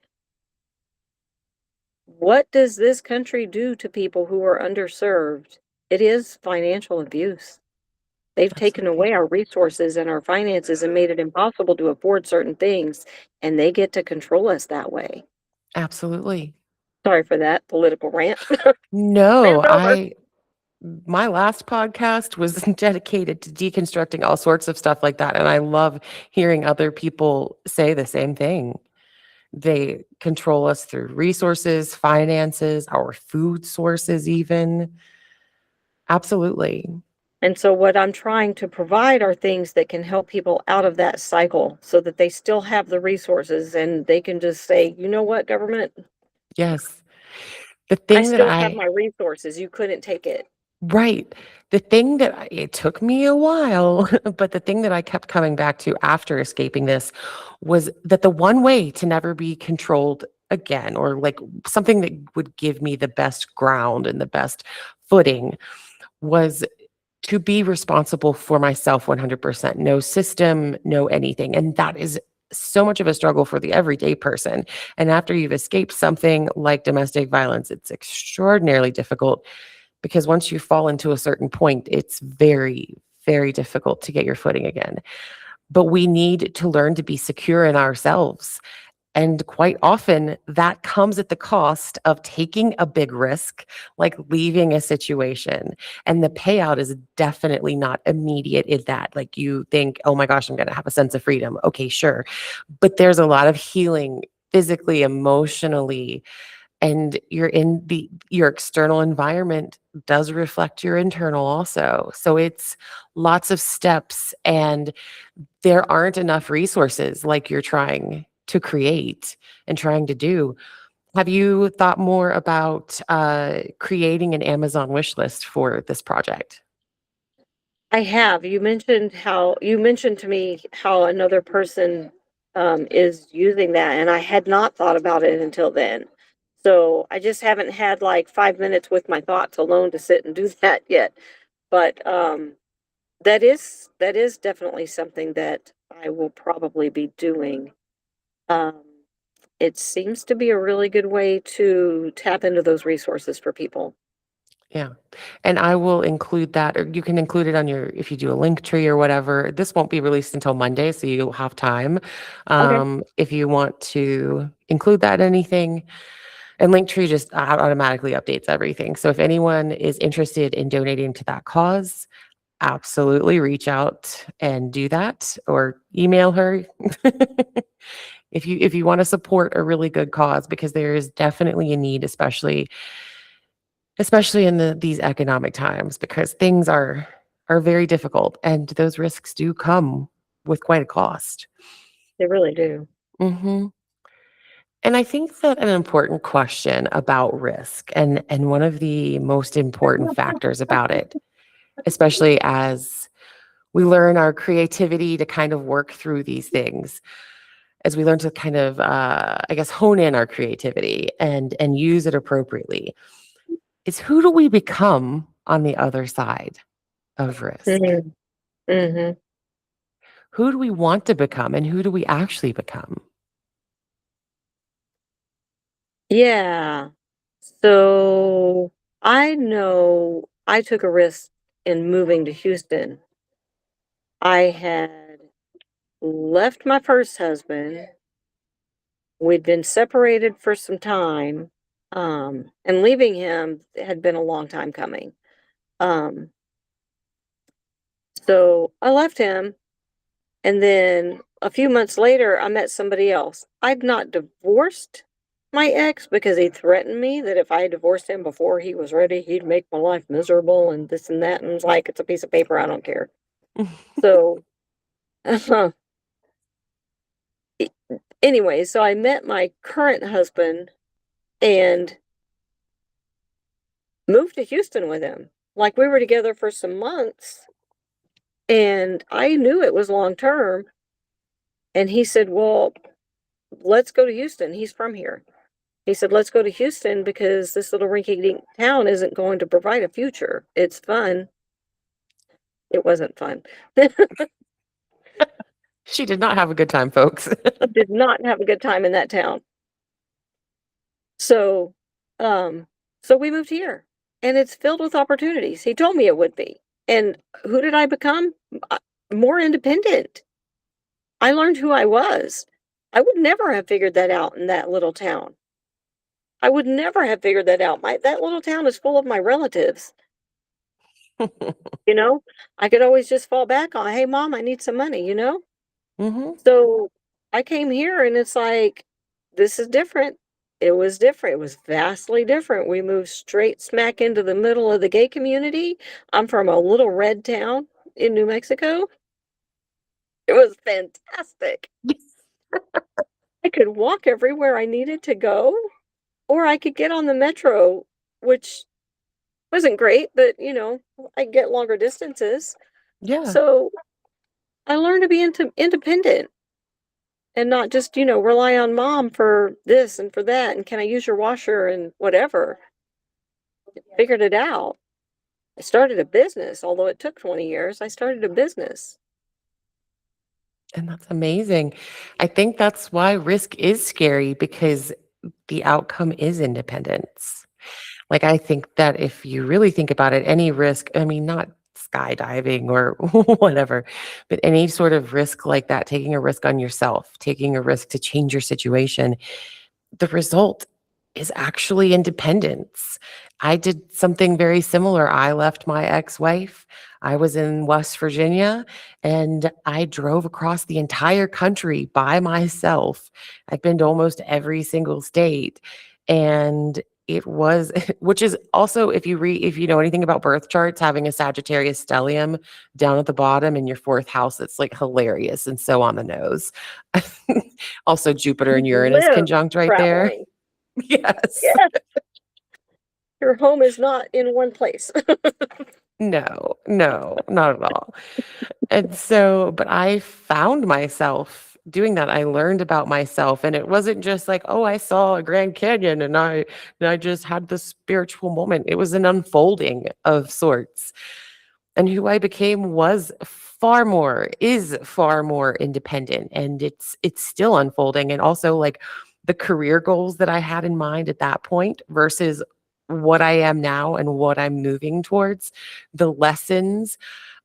what does this country do to people who are underserved? It is financial abuse. They've taken Absolutely. away our resources and our finances and made it impossible to afford certain things, and they get to control us that way. Absolutely. Sorry for that political rant. No, Rant over. my last podcast was dedicated to deconstructing all sorts of stuff like that. And I love hearing other people say the same thing. They control us through resources, finances, our food sources, even. Absolutely. And so what I'm trying to provide are things that can help people out of that cycle so that they still have the resources and they can just say, you know what, government, Yes. The I thing that still have I, my resources. You couldn't take it. right. The thing that it took me a while, but the thing that I kept coming back to after escaping this was that the one way to never be controlled again, or like something that would give me the best ground and the best footing, was to be responsible for myself 100%. No system, no anything. And that is so much of a struggle for the everyday person. And after you've escaped something like domestic violence, it's extraordinarily difficult because once you fall into a certain point, it's very, very difficult to get your footing again. But we need to learn to be secure in ourselves, and quite often that comes at the cost of taking a big risk, like leaving a situation. And the payout is definitely not immediate in that. Like you think, oh my gosh, I'm going to have a sense of freedom. Okay, sure. But there's a lot of healing physically, emotionally, and your external environment does reflect your internal also. So it's lots of steps, and there aren't enough resources like you're trying to create and trying to do. Have you thought more about creating an Amazon wish list for this project? I have. You mentioned to me how another person is using that, and I had not thought about it until then. So I just haven't had like 5 minutes with my thoughts alone to sit and do that yet. But that is definitely something that I will probably be doing. Um, it seems to be a really good way to tap into those resources for people. Yeah. And I will include that, or you can include it on your, if you do a link tree or whatever. This won't be released until Monday, so you'll have time. Okay. If you want to include that in anything, and Linktree just automatically updates everything. So if anyone is interested in donating to that cause, absolutely reach out and do that, or email her. If you want to support a really good cause, because there is definitely a need, especially in these economic times, because things are very difficult and those risks do come with quite a cost. They really do. Hmm. And I think that an important question about risk, and one of the most important factors about it, especially as We learn our creativity to kind of work through these things as we learn to kind of, I guess, hone in our creativity and use it appropriately. Is who do we become on the other side of risk? Mhm. Mhm. Who do we want to become and who do we actually become? Yeah. So I know I took a risk in moving to Houston. I had left my first husband. We'd been separated for some time. And leaving him had been a long time coming. Um, so I left him. And then a few months later, I met somebody else. I'd not divorced my ex because he threatened me that if I divorced him before he was ready, he'd make my life miserable and this and that. And it's like, it's a piece of paper. I don't care. So, anyway, so I met my current husband and moved to Houston with him. Like we were together for some months and I knew it was long term. And he said, well, let's go to Houston. He's from here. He said, let's go to Houston because this little rinky dink town isn't going to provide a future. It's fun. It wasn't fun. She did not have a good time, folks. Did not have a good time in that town. So, um, so we moved here and it's filled with opportunities. He told me it would be. And who did I become? More independent. I learned who I was. I would never have figured that out in that little town. I would never have figured that out. That little town is full of my relatives. You know, I could always just fall back on, hey, mom, I need some money, you know? Hmm. So I came here and it's like, this is different. It was different. It was vastly different. We moved straight smack into the middle of the gay community. I'm from a little red town in New Mexico. It was fantastic. I could walk everywhere I needed to go, or I could get on the metro, which wasn't great, but you know, I get longer distances. Yeah. So I learned to be independent and not just, you know, rely on mom for this and for that. And can I use your washer and whatever? Figured it out. I started a business, although it took 20 years. I started a business. And that's amazing. I think that's why risk is scary because the outcome is independence. Like, I think that if you really think about it, any risk, I mean, not skydiving or whatever, but any sort of risk like that, taking a risk on yourself, taking a risk to change your situation, the result is actually independence. I did something very similar. I left my ex-wife. I was in West Virginia and I drove across the entire country by myself. I've been to almost every single state. And it was, which is also, if you know anything about birth charts, having a Sagittarius stellium down at the bottom in your fourth house, it's like hilarious and so on the nose. Also, Jupiter You and Uranus live conjunct right there. traveling. Yes. Yes, your home is not in one place. No, no, not at all. And so, but I found myself doing that. I learned about myself, and it wasn't just like, oh, I saw a Grand Canyon and I just had this spiritual moment. It was an unfolding of sorts. And who I became is far more independent, and it's still unfolding. And also, like, the career goals that I had in mind at that point versus what I am now and what I'm moving towards, the lessons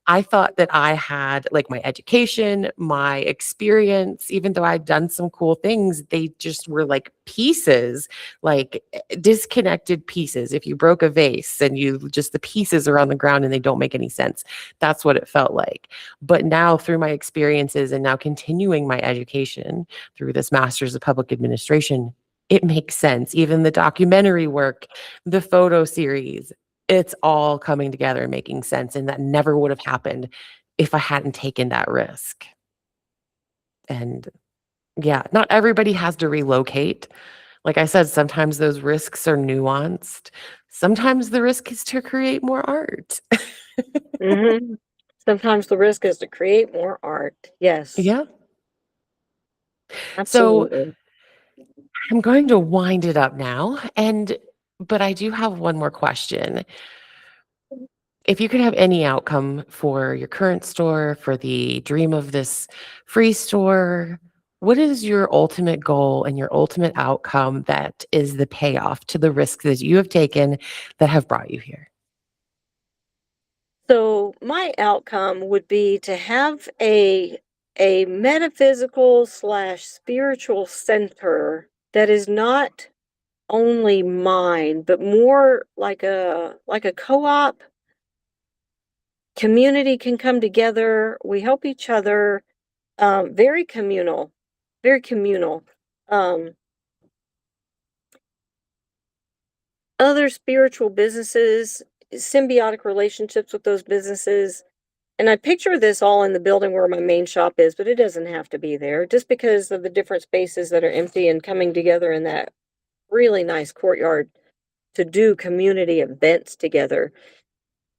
I thought that I had, like, my education, my experience, even though I'd done some cool things, they just were like pieces, like, disconnected pieces. If you broke a vase and the pieces are on the ground and they don't make any sense, that's what it felt like. But now, through my experiences and now continuing my education through this master's of public administration, it makes sense. Even the documentary work, the photo series, it's all coming together and making sense, and that never would have happened if I hadn't taken that risk. And yeah, not everybody has to relocate. Like I said, sometimes those risks are nuanced. Sometimes the risk is to create more art. Hmm. Sometimes the risk is to create more art. Yes, Yeah. So absolutely. I'm going to wind it up now. But I do have one more question. If you could have any outcome for your current store, for the dream of this free store, what is your ultimate goal and your ultimate outcome that is the payoff to the risks that you have taken that have brought you here? So my outcome would be to have a metaphysical slash spiritual center that is not only mine, but more like a co-op. Community can come together. We help each other. Very communal, very communal. Um, Other spiritual businesses, symbiotic relationships with those businesses. And I picture this all in the building where my main shop is, but it doesn't have to be there just because of the different spaces that are empty and coming together in that really nice courtyard to do community events together.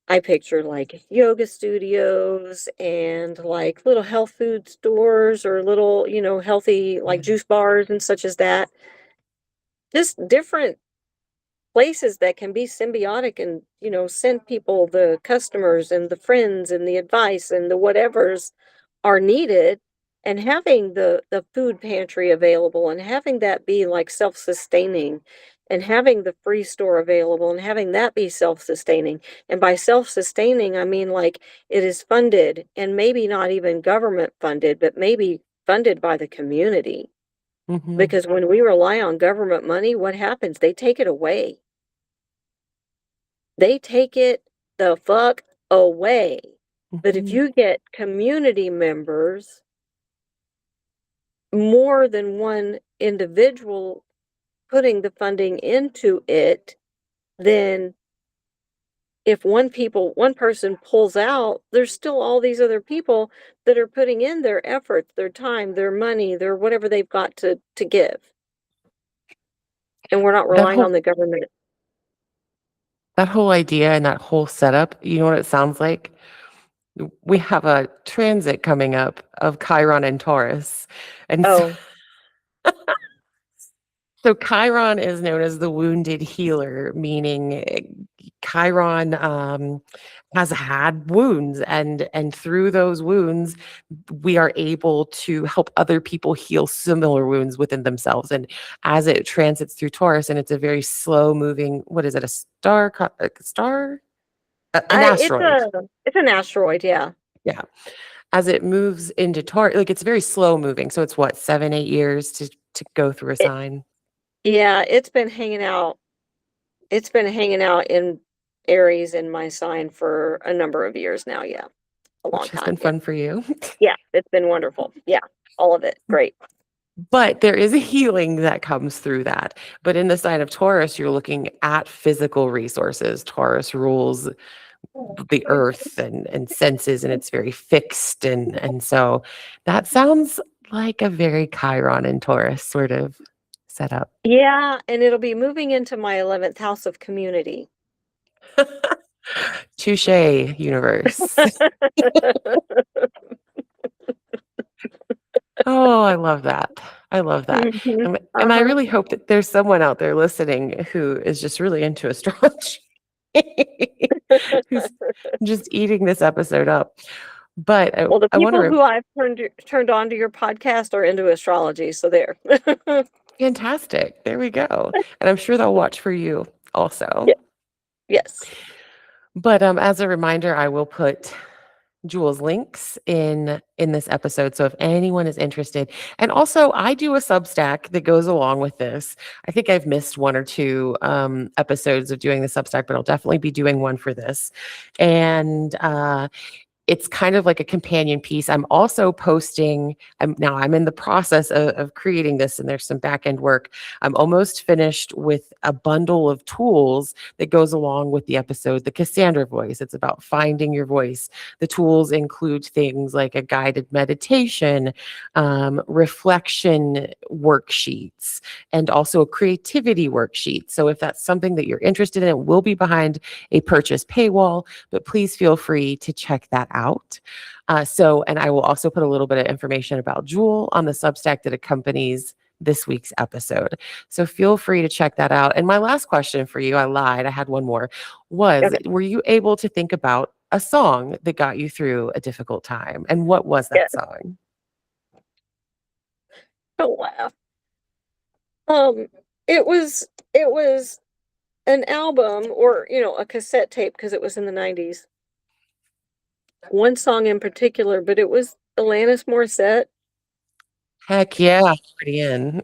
I picture like yoga studios and like little health food stores or little, healthy like juice bars and such as that. Just different places that can be symbiotic and, send people the customers and the friends and the advice and the whatevers are needed, and having the food pantry available and having that be like self-sustaining, and having the free store available and having that be self-sustaining. And by self-sustaining, I mean like it is funded, and maybe not even government funded, but maybe funded by the community. Hmm. Because when we rely on government money, what happens? They take it away. They take it the fuck away. But if Hmm. you get community members, more than one individual putting the funding into it, then if one person pulls out, there's still all these other people that are putting in their efforts, their time, their money, their whatever they've got to give. And we're not That relying whole on the government. that whole idea and that whole setup, you know what it sounds like? We have a transit coming up of Chiron and Taurus. And so Oh, So Chiron is known as the wounded healer, meaning Chiron has had wounds, and through those wounds, we are able to help other people heal similar wounds within themselves. And as it transits through Taurus, and it's a very slow moving, what is it, a star, an I asteroid? it's an asteroid, yeah. Yeah. As it moves into Taurus, like it's very slow moving. So it's what, 7, 8 years to go through a It, sign. yeah, it's been hanging out. It's been hanging out in Aries in my sign for a number of years now. Yeah, a long Which has time. been Yeah. fun for you. Yeah, it's been wonderful. Yeah, all of it. Great. But there is a healing that comes through that. But in the sign of Taurus, you're looking at physical resources. Taurus rules the earth and senses, and it's very fixed. And so that sounds like a very Chiron and Taurus sort of setup. Yeah, and it'll be moving into my 11th house of community. Touche, universe. Oh, I love that. I love that. Mhm. And I Uh-huh. really hope that there's someone out there listening who is just really into astrology, who's just eating this episode up. But Well, the I want to people who I've turned on to your podcast are into astrology, so there. fantastic. There we go. And I'm sure they'll watch for you Yeah. also. Yes. But as a reminder, I will put Jules links in this episode, so if anyone is interested. And also I do a Substack that goes along with this. I think I've missed 1 or 2 episodes of doing the Substack, but I'll definitely be doing one for this. And it's kind of like a companion piece. I'm also posting, I'm in the process of creating this, and there's some back end work. I'm almost finished with a bundle of tools that goes along with the episode, the Cassandra voice. It's about finding your voice. The tools include things like a guided meditation, reflection worksheets, and also a creativity worksheet. So if that's something that you're interested in, it will be behind a purchase paywall, but please feel free to check that out. And I will also put a little bit of information about Jewel on the Substack that accompanies this week's episode. So feel free to check that out. And my last question for you, I lied, I had one more, was Okay. were you able to think about a song that got you through a difficult time? And what was Yeah. that song? Don't laugh. It was an album, or a cassette tape, because it was in the 90s. One song in particular, but it was Alanis Morissette Heck yeah, pretty in.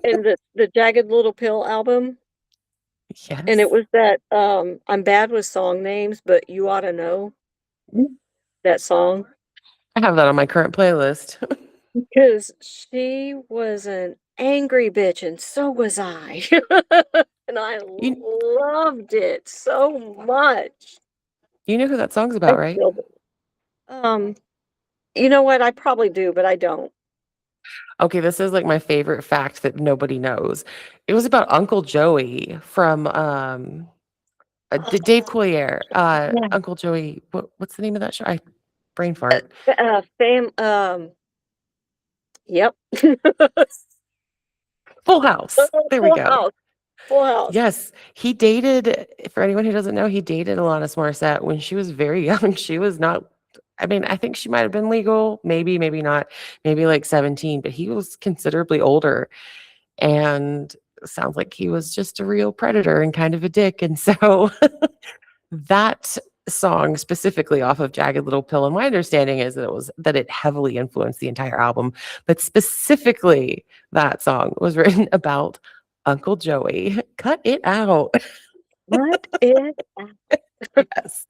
and the Jagged Little Pill album. And it Yes. was that I'm bad with song names, but you ought to know that song. I have that on my current playlist. Because she was an angry bitch, and so was I. And I You loved it so much. you know who that song's I about, right? still do. You know what? I probably do, but I don't. Okay, this is like my favorite fact that nobody knows. It was about Uncle Joey from Dave Collier. Yeah. Uncle Joey, what's the name of that show? I brain fart. Fam. Yep. Full House. There we Full go. House. Full House. Yes, he dated, for anyone who doesn't know, he dated Alanis Morissette when she was very young. She was not, I mean, I think she might have been legal, maybe, maybe not, maybe like 17, but he was considerably older. And sounds like he was just a real predator and kind of a dick. And so that song specifically off of Jagged Little Pill, and my understanding is that it heavily influenced the entire album, but specifically that song was written about Uncle Joey. Cut it out. What is Yes.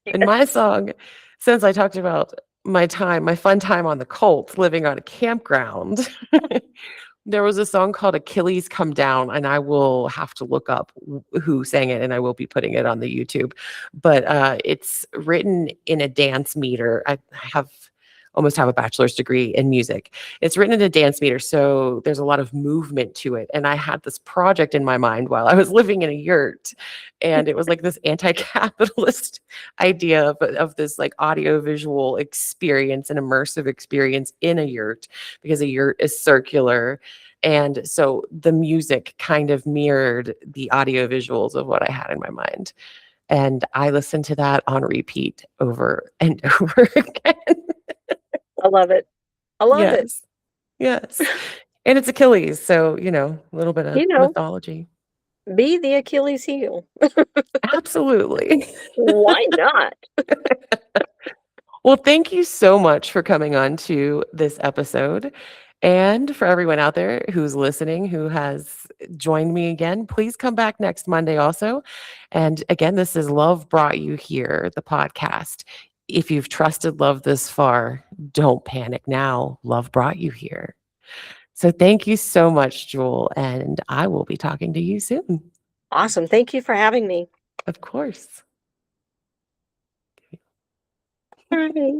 And my song, since I talked about my fun time on the Colts living on a campground, there was a song called Achilles Come Down, and I will have to look up who sang it, and I will be putting it on the YouTube. But it's written in a dance meter. I almost have a bachelor's degree in music. It's written in a dance meter, so there's a lot of movement to it. And I had this project in my mind while I was living in a yurt, and it was like this anti-capitalist idea of this like audio-visual experience, an immersive experience in a yurt, because a yurt is circular. And so the music kind of mirrored the audio visuals of what I had in my mind. And I listened to that on repeat over and over again. I love it. I love it. Yes. Yes. And it's Achilles, so, a little bit of You know, mythology. be the Achilles heel. Absolutely. Why not? Well, thank you so much for coming on to this episode. And for everyone out there who's listening, who has joined me again, please come back next Monday also. And again, this is Love Brought You Here, the podcast. If you've trusted love this far, don't panic now. Love brought you here. So thank you so much, Jewel. And I will be talking to you soon. Awesome. Thank you for having me. Of course. All right.